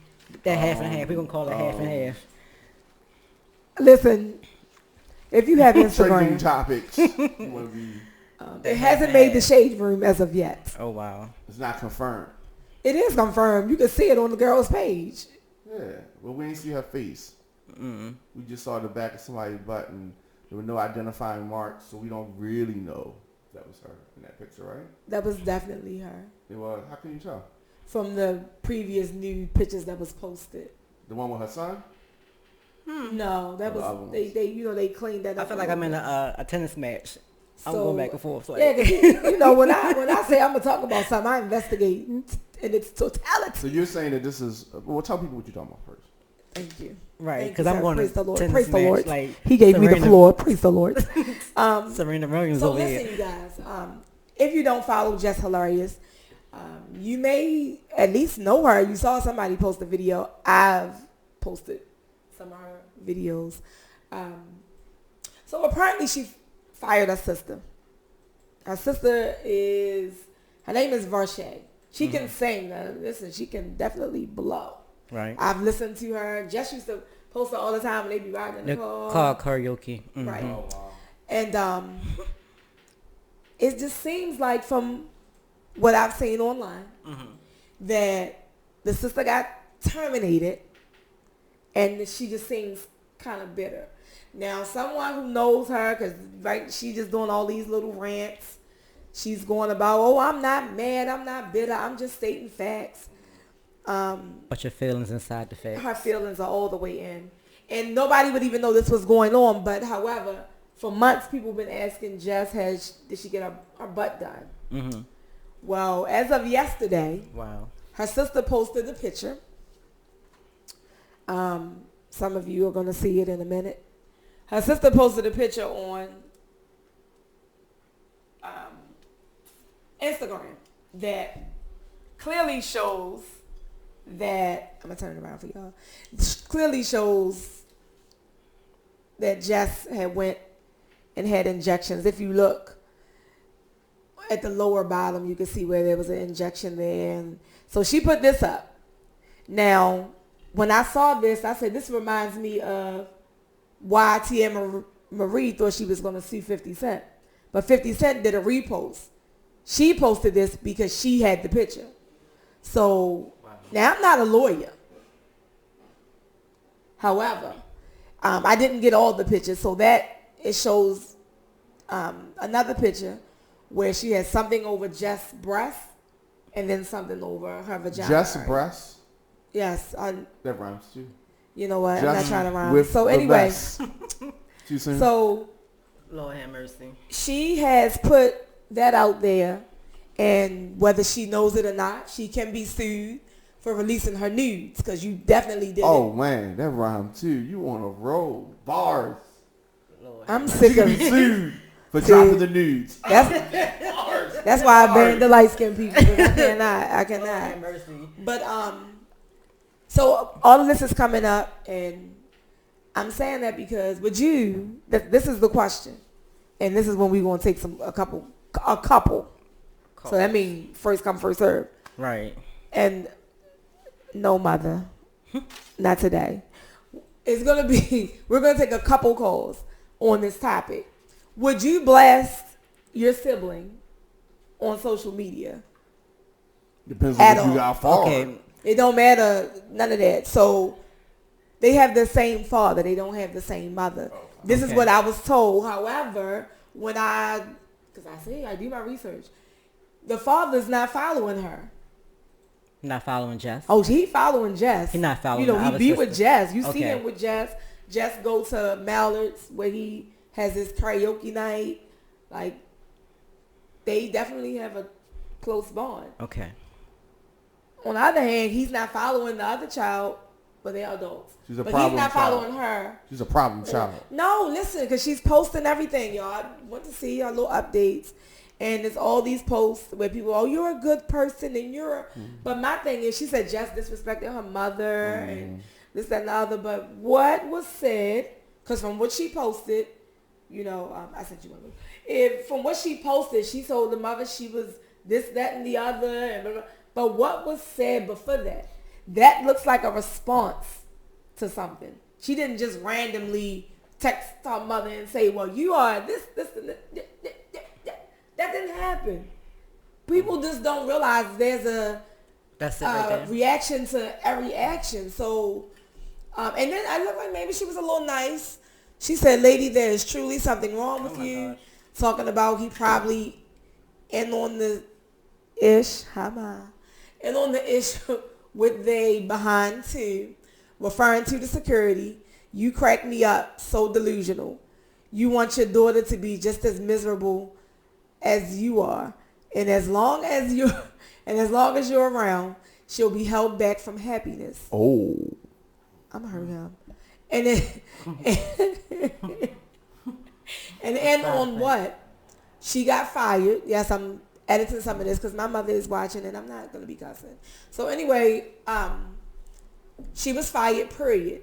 That half and half. We're gonna call it half and half. Listen, if you have Trending Instagram, topics. You want to be, it hasn't made the shade room as of yet. Oh wow. it's not confirmed. It is confirmed. You can see it on the girl's page. Yeah, but we ain't see her face. We just saw the back of somebody's butt, and there were no identifying marks, so we don't really know if that was her in that picture, right? That was definitely her. It was. How can you tell? From the previous nude pictures that was posted. The one with her son? No, that The other was ones. they cleaned that I up. feel like I'm in a tennis match. I'm So, going back and forth. Like, Yeah, 'cause you know when I say I'm gonna talk about something, I investigate in its totality. So you're saying that this is, well, tell people what you're talking about first. Thank you. right? Thank Because you, I'm sir. going Praise to the Lord. tennis Praise the match. Lord. Like He gave me the Serena- floor. Praise the Lord. Serena Williams So over listen, here. you guys. If you don't follow Jess Hilarious, you may at least know her. You saw somebody post a video. I've posted some of her videos. So apparently she fired her sister. Her sister her name is Varshay. She can sing. Listen, she can definitely blow. Right. I've listened to her. Jess used to post her all the time when they be riding in the The car. car karaoke. Mhm. Right. Oh, wow. And it just seems like from what I've seen online that the sister got terminated and she just seems kind of bitter. Now, someone who knows her, because right, she just doing all these little rants. She's going about, oh, I'm not mad, I'm not bitter, I'm just stating facts. But your feelings inside the fact. Her feelings are all the way in. And nobody would even know this was going on. But however, for months, people have been asking Jess, did she get her butt done? Mm-hmm. Well, as of yesterday, Wow. her sister posted the picture. Some of you are going to see it in a minute. Her sister posted a picture on Instagram that clearly shows that, I'm going to turn it around for y'all, clearly shows that Jess had went and had injections. If you look at the lower bottom, you can see where there was an injection there. And so she put this up. Now, when I saw this, I said, this reminds me of why Tia Marie thought she was going to sue 50 Cent. But 50 Cent did a repost. She posted this because she had the picture. So, now I'm not a lawyer. However, I didn't get all the pictures. So that it shows another picture where she has something over Jess' breast and then something over her vagina. Jess' area. breasts? Yes. That rhymes too. You know what? I'm not Just trying to rhyme. with So the anyway, best. Too soon? so Lord have mercy. she has put that out there, and whether she knows it or not, she can be sued for releasing her nudes because you definitely did Oh it. man, that rhymed too. You on a roll. Bars. I'm sick You of can be it. sued for dropping the nudes. That's why I banned the light skinned people. Because I cannot. Mercy. But so all of this is coming up, and I'm saying that because with you, this is the question, and this is when we're gonna take a couple. So that means first come, first serve. Right. And no, mother, not today. It's gonna be. We're gonna take a couple calls on this topic. Would you blast your sibling on social media? Depends At on what you all. got for. Okay. It don't matter, none of that. So they have the same father. They don't have the same mother. This is Okay. what I was told. However, because I do my research, the father's not following her. Not following Jess. Oh, he following Jess. He not following You know, the he other be with sister. Jess. You see Okay. him with Jess. Jess go to Mallards where he has his karaoke night. Like, they definitely have a close bond. Okay. On the other hand, he's not following the other child, but they're adults. She's a but problem he's not child. following her. She's a problem child. No, listen, because she's posting everything, y'all. I went to see her little updates. And there's all these posts where people, oh, you're a good person and you're... But my thing is, she said Jess disrespected her mother and this, that, and the other. But what was said, because from what she posted, you know, I sent you one. From what she posted, she told the mother she was this, that, and the other. And blah, blah. But what was said before that? That looks like a response to something. She didn't just randomly text her mother and say, well, you are this, and that. That didn't happen. People just don't realize there's a reaction to every action. So, and then I looked like maybe she was a little nice. She said, lady, there is truly something wrong with you. God. Talking about he probably in on the ish, and on the issue with they behind too, referring to the security. You crack me up, so delusional. You want your daughter to be just as miserable as you are, and as long as you're around, she'll be held back from happiness. Oh, I'm gonna hurt him. And then, and on what? She got fired. Yes, I'm editing some of this because my mother is watching, and I'm not gonna be cussing. So anyway, she was fired. Period.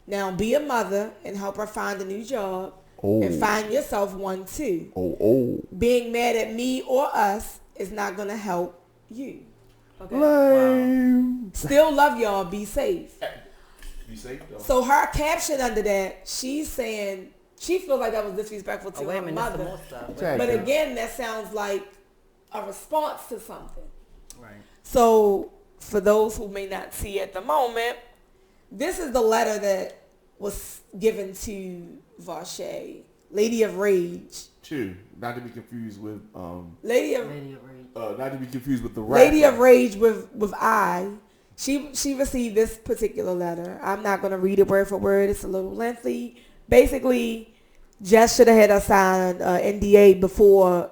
Now be a mother and help her find a new job. And find yourself one too. Being mad at me or us is not going to help you. Okay. Wow. Still love y'all. Be safe. Be safe though. So her caption under that, she's saying she feels like that was disrespectful to her mother. But again, that sounds like a response to something. Right. So for those who may not see at the moment, this is the letter that was given to Varshay, Lady of Rage. Two, not to be confused with Lady of Rage. Not to be confused with the rapper. Lady of Rage with I. She received this particular letter. I'm not gonna read it word for word. It's a little lengthy. Basically, Jess should have had her sign NDA before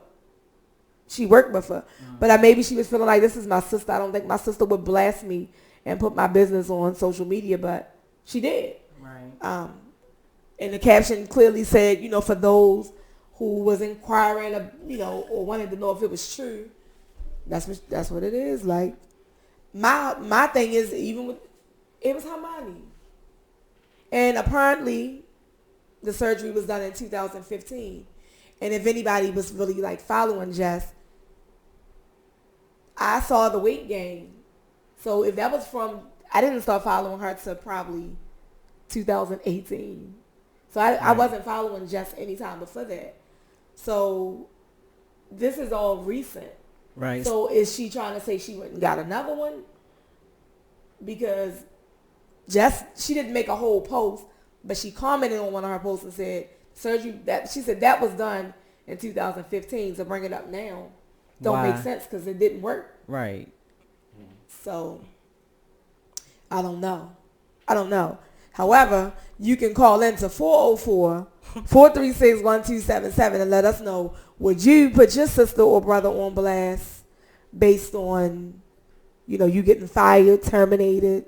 she worked with her. But maybe she was feeling like, this is my sister. I don't think my sister would blast me and put my business on social media, but she did. Right. And the caption clearly said, you know, for those who was inquiring, or wanted to know if it was true, that's what it is. Like, my thing is, even with, it was her money. And apparently, the surgery was done in 2015. And if anybody was really, like, following Jess, I saw the weight gain. So if that was I didn't start following her till probably 2018. So I wasn't following Jess anytime before that. So this is all recent. Right. So is she trying to say she went and got another one? Because Jess, she didn't make a whole post, but she commented on one of her posts and said surgery she said that was done in 2015. So bring it up now don't make sense because it didn't work. Right. So I don't know. However, you can call into 404-436-1277 and let us know, would you put your sister or brother on blast based on, you getting fired, terminated?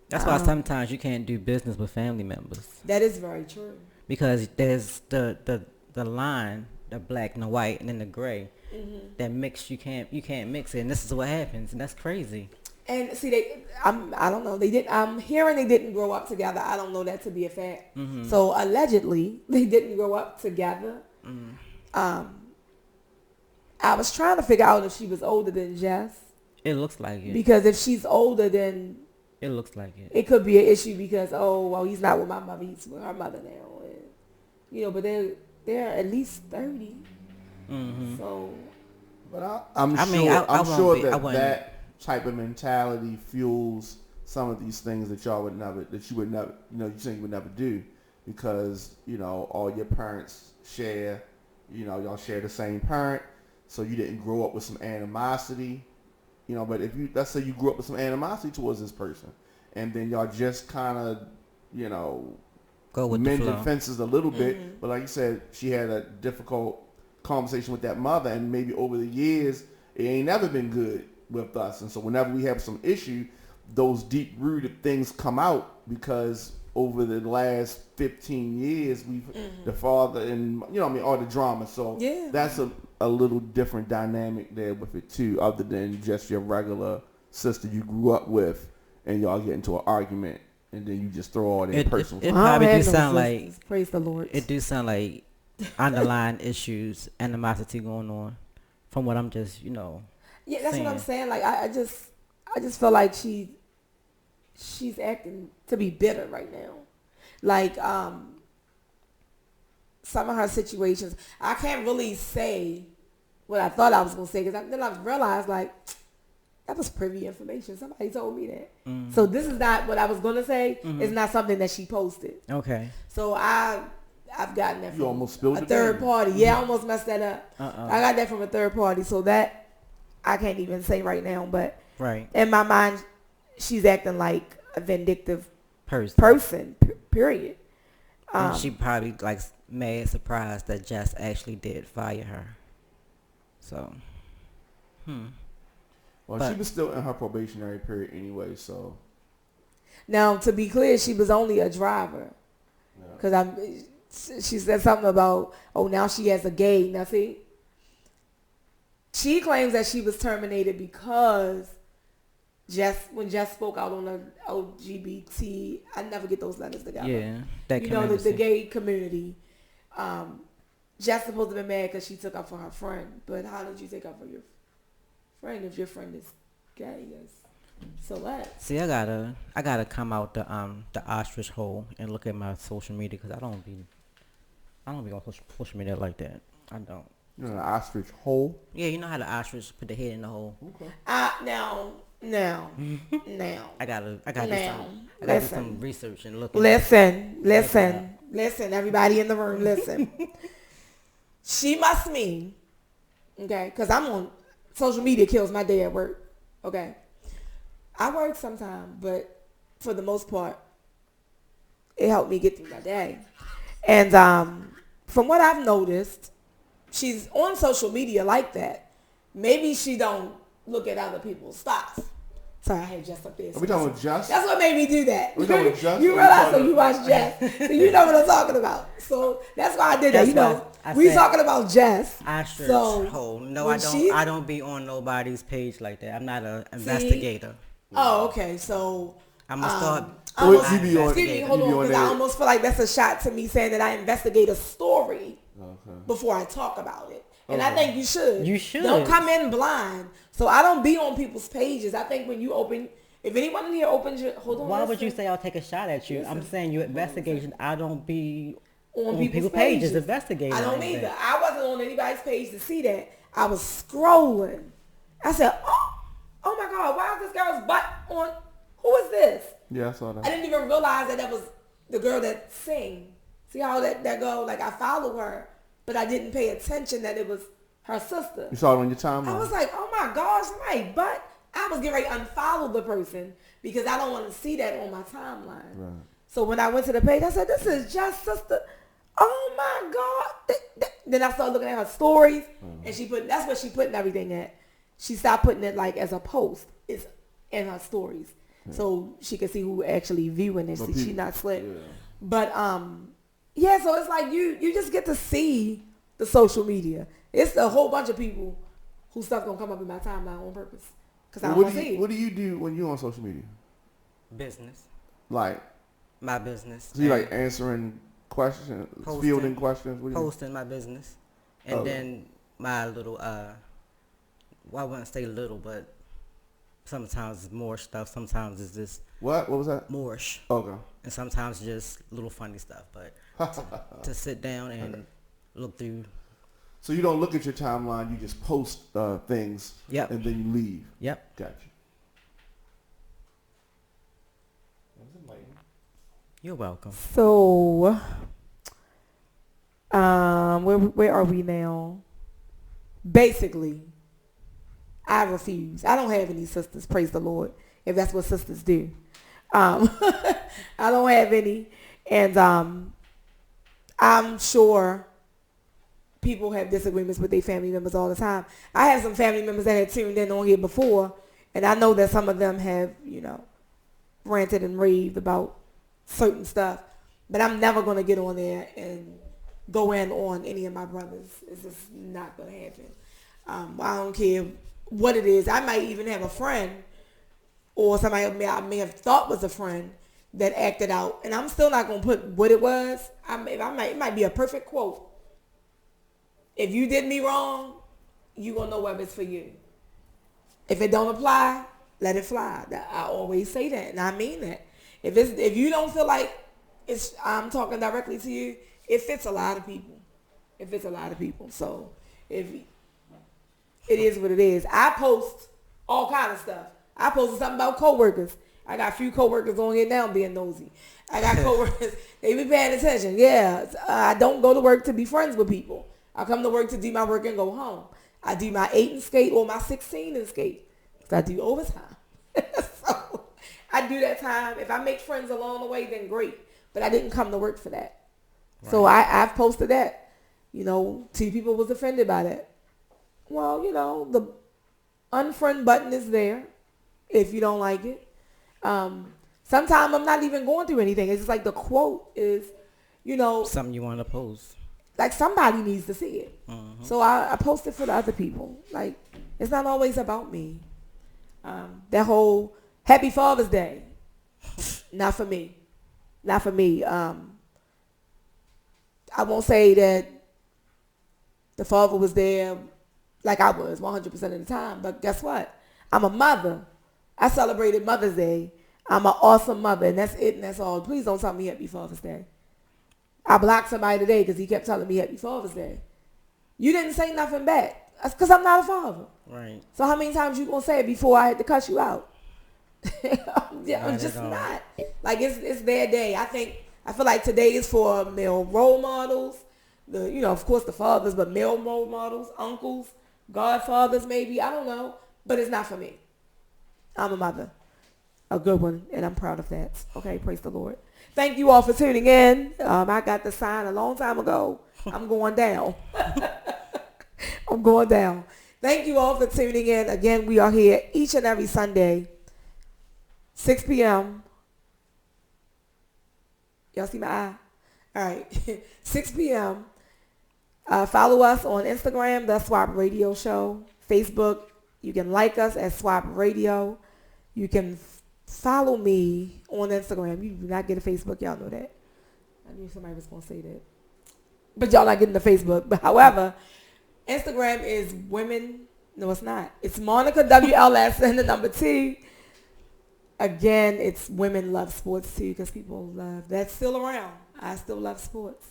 That's why sometimes you can't do business with family members. That is very true. Because there's the line, the black and the white and then the gray. Mm-hmm. That mix you can't mix it, and this is what happens, and that's crazy. And see, I don't know. I'm hearing they didn't grow up together. I don't know that to be a fact. Mm-hmm. So allegedly, they didn't grow up together. Mm-hmm. I was trying to figure out if she was older than Jess. It looks like it. Because if she's older, then it looks like it. It could be an issue because he's not with my mother. He's with her mother now. And, but they're at least 30. Mm-hmm. So, but I'm sure that type of mentality fuels some of these things that you would never, you think you would never do, because all your parents share, y'all share the same parent, so you didn't grow up with some animosity, But if let's say you grew up with some animosity towards this person, and then y'all just kind of, go with mended fences a little bit, but like you said, she had a difficult conversation with that mother, and maybe over the years, it ain't never been good with us. And so whenever we have some issue, those deep-rooted things come out because over the last 15 years, the father and, all the drama. So that's a little different dynamic there with it too, other than just your regular sister you grew up with and y'all get into an argument and then you just throw all that personal It probably do sound like, praise the Lord. It do sound like underlying issues, animosity going on from what I'm just, Yeah, that's saying. what I'm saying. Like, I just feel like she's acting to be bitter right now. Like, some of her situations, I can't really say what I thought I was going to say, because then I realized, like, that was privy information. Somebody told me that. So this is not what I was going to say. It's not something that she posted. Okay. So I've gotten that You from almost spilled a the third beans. party. Yeah, I almost messed that up. I got that from a third party. So that I can't even say right now. But in my mind, she's acting like a vindictive person, period. And she probably like mad surprised that Jess actually did fire her. So, Well, she was still in her probationary period anyway, so. Now, to be clear, she was only a driver. Because she said something about, now she has a gay. Now, see, she claims that she was terminated because when Jess spoke out on the LGBT, I never get those letters together. Yeah, that community. The gay community. Jess supposed to be mad because she took up for her friend. But how did you take up for your friend if your friend is gay? So what? See, I gotta come out the ostrich hole and look at my social media, because I don't be on social media like that. I don't. You're in an ostrich hole? Yeah, you know how the ostrich put their head in the hole. Okay. Now. I gotta do some research and look. Listen, everybody in the room, listen. She must mean, okay, because I'm on social media kills my day at work, okay. I work sometimes, but for the most part, it helped me get through my day. And from what I've noticed, she's on social media like that. Maybe she don't look at other people's stuff. Sorry, I had Jess up there. Are we talking about Jess? That's what made me do that. We talking about Jess? You realize when you watch Jess, so you know what I'm talking about. So that's why I did that. We talking about Jess. Ostrich so hole. No, I don't be on nobody's page like that. I'm not an investigator. Oh, okay. So I'm gonna start. Excuse me, hold on, because I almost feel like that's a shot to me saying that I investigate a story before I talk about it. And I think you should. You should. Don't come in blind. So I don't be on people's pages. I think when you open, if anyone in here opens your, hold on. Why would you say I'll take a shot at you? I'm saying you investigation. I don't be on people's pages investigating. I don't either. I wasn't on anybody's page to see that. I was scrolling. I said, oh my God, why is this girl's butt on? Who is this? Yeah, I saw that. I didn't even realize that was the girl that sing. See how that go? Like, I follow her, but I didn't pay attention that it was her sister. You saw it on your timeline? I was like, oh my gosh, my butt. I was getting ready to unfollow the person because I don't want to see that on my timeline. Right. So when I went to the page, I said, this is just sister. Oh my God. Then I started looking at her stories, and that's what she putting everything at. She stopped putting it like as a post. It's in her stories. So she can see who actually viewing it. She's not slick. Yeah. But yeah, so it's like you just get to see the social media. It's a whole bunch of people whose stuff gonna come up in my timeline on purpose. Cause I don't want to see it. What do you do when you're on social media? Business. Like my business. So you like answering questions, fielding questions? Posting my business. And then my little well, I wouldn't say little, but sometimes it's more stuff. Sometimes it's just what was that? Moorish. Okay. And sometimes just little funny stuff. But to sit down and look through. So you don't look at your timeline. You just post things. Yep. And then you leave. Yep. Gotcha. You're welcome. So, where are we now? Basically, I refuse. I don't have any sisters, praise the Lord, if that's what sisters do. I don't have any. And I'm sure people have disagreements with their family members all the time. I have some family members that had tuned in on here before, and I know that some of them have, ranted and raved about certain stuff. But I'm never going to get on there and go in on any of my brothers. It's just not going to happen. I don't care what it is. I might even have a friend or somebody I may have thought was a friend that acted out, and I'm still not going to put what it was. It might be a perfect quote. If you did me wrong, you going to know whether it's for you. If it don't apply, let it fly. I always say that, and I mean that. If you don't feel like I'm talking directly to you, it fits a lot of people. It fits a lot of people. So if it is what it is. I post all kind of stuff. I posted something about coworkers. I got a few coworkers on here now being nosy. I got coworkers, they be paying attention. Yeah, I don't go to work to be friends with people. I come to work to do my work and go home. I do my 8 and skate or my 16 and skate. I do overtime. So I do that time. If I make friends along the way, then great. But I didn't come to work for that. Right. So I've posted that. 2 people was offended by that. Well, the unfriend button is there if you don't like it. Sometimes I'm not even going through anything. It's just like the quote is, something you want to post. Like somebody needs to see it. Mm-hmm. So I post it for the other people. Like it's not always about me. That whole Happy Father's Day, not for me. Not for me. I won't say that the father was there like I was 100% of the time. But guess what? I'm a mother. I celebrated Mother's Day. I'm an awesome mother, and that's it, and that's all. Please don't tell me Happy Father's Day. I blocked somebody today because he kept telling me Happy Father's Day. You didn't say nothing back. That's because I'm not a father. Right. So how many times you going to say it before I had to cuss you out? I'm just not. Like, it's their day. I feel like today is for male role models. Of course the fathers, but male role models, uncles, godfathers maybe. I don't know. But it's not for me. I'm a mother. A good one, and I'm proud of that. Okay, praise the Lord. Thank you all for tuning in. I got the sign a long time ago. I'm going down. I'm going down. Thank you all for tuning in. Again, we are here each and every Sunday, 6 p.m. Y'all see my eye? All right. 6 p.m. Follow us on Instagram, The Swap Radio Show. Facebook, you can like us at Swap Radio. You can follow me on Instagram. You do not get a Facebook. Y'all know that. I knew somebody was going to say that. But y'all not getting the Facebook. But however, Instagram is women. No, it's not. It's Monica WLS and the number 2. Again, it's Women Love Sports too, because people love. That's still around. I still love sports.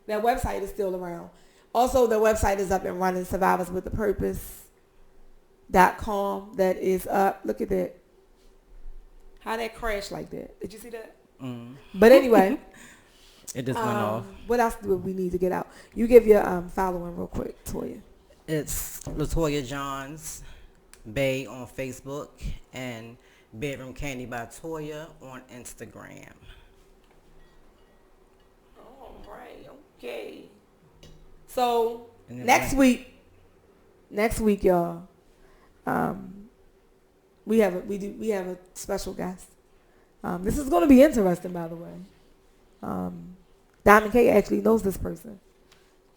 That website is still around. Also, the website is up and running, survivorswithapurpose.com. That is up. Look at that. How that crashed like that. Did you see that? Mm. But anyway. It just went off. What else do we need to get out? You give your following real quick, Toya. It's Latoya Johns Bay on Facebook and Bedroom Candy by Toya on Instagram. All right. Okay. So next week, y'all, we have a special guest. This is going to be interesting, by the way. Diamond K actually knows this person,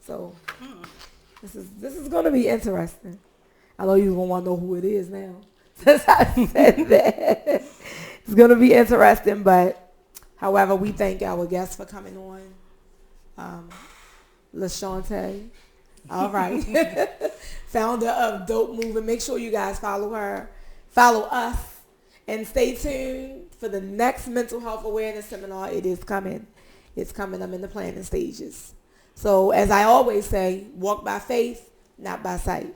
so this is going to be interesting. I know you're going to want to know who it is now, since I said that. It's going to be interesting, but however, we thank our guests for coming on. LaShante, all right, founder of Dope Movement. Make sure you guys follow her, follow us, and stay tuned for the next mental health awareness seminar. It is coming. It's coming. I'm in the planning stages. So as I always say, walk by faith, not by sight.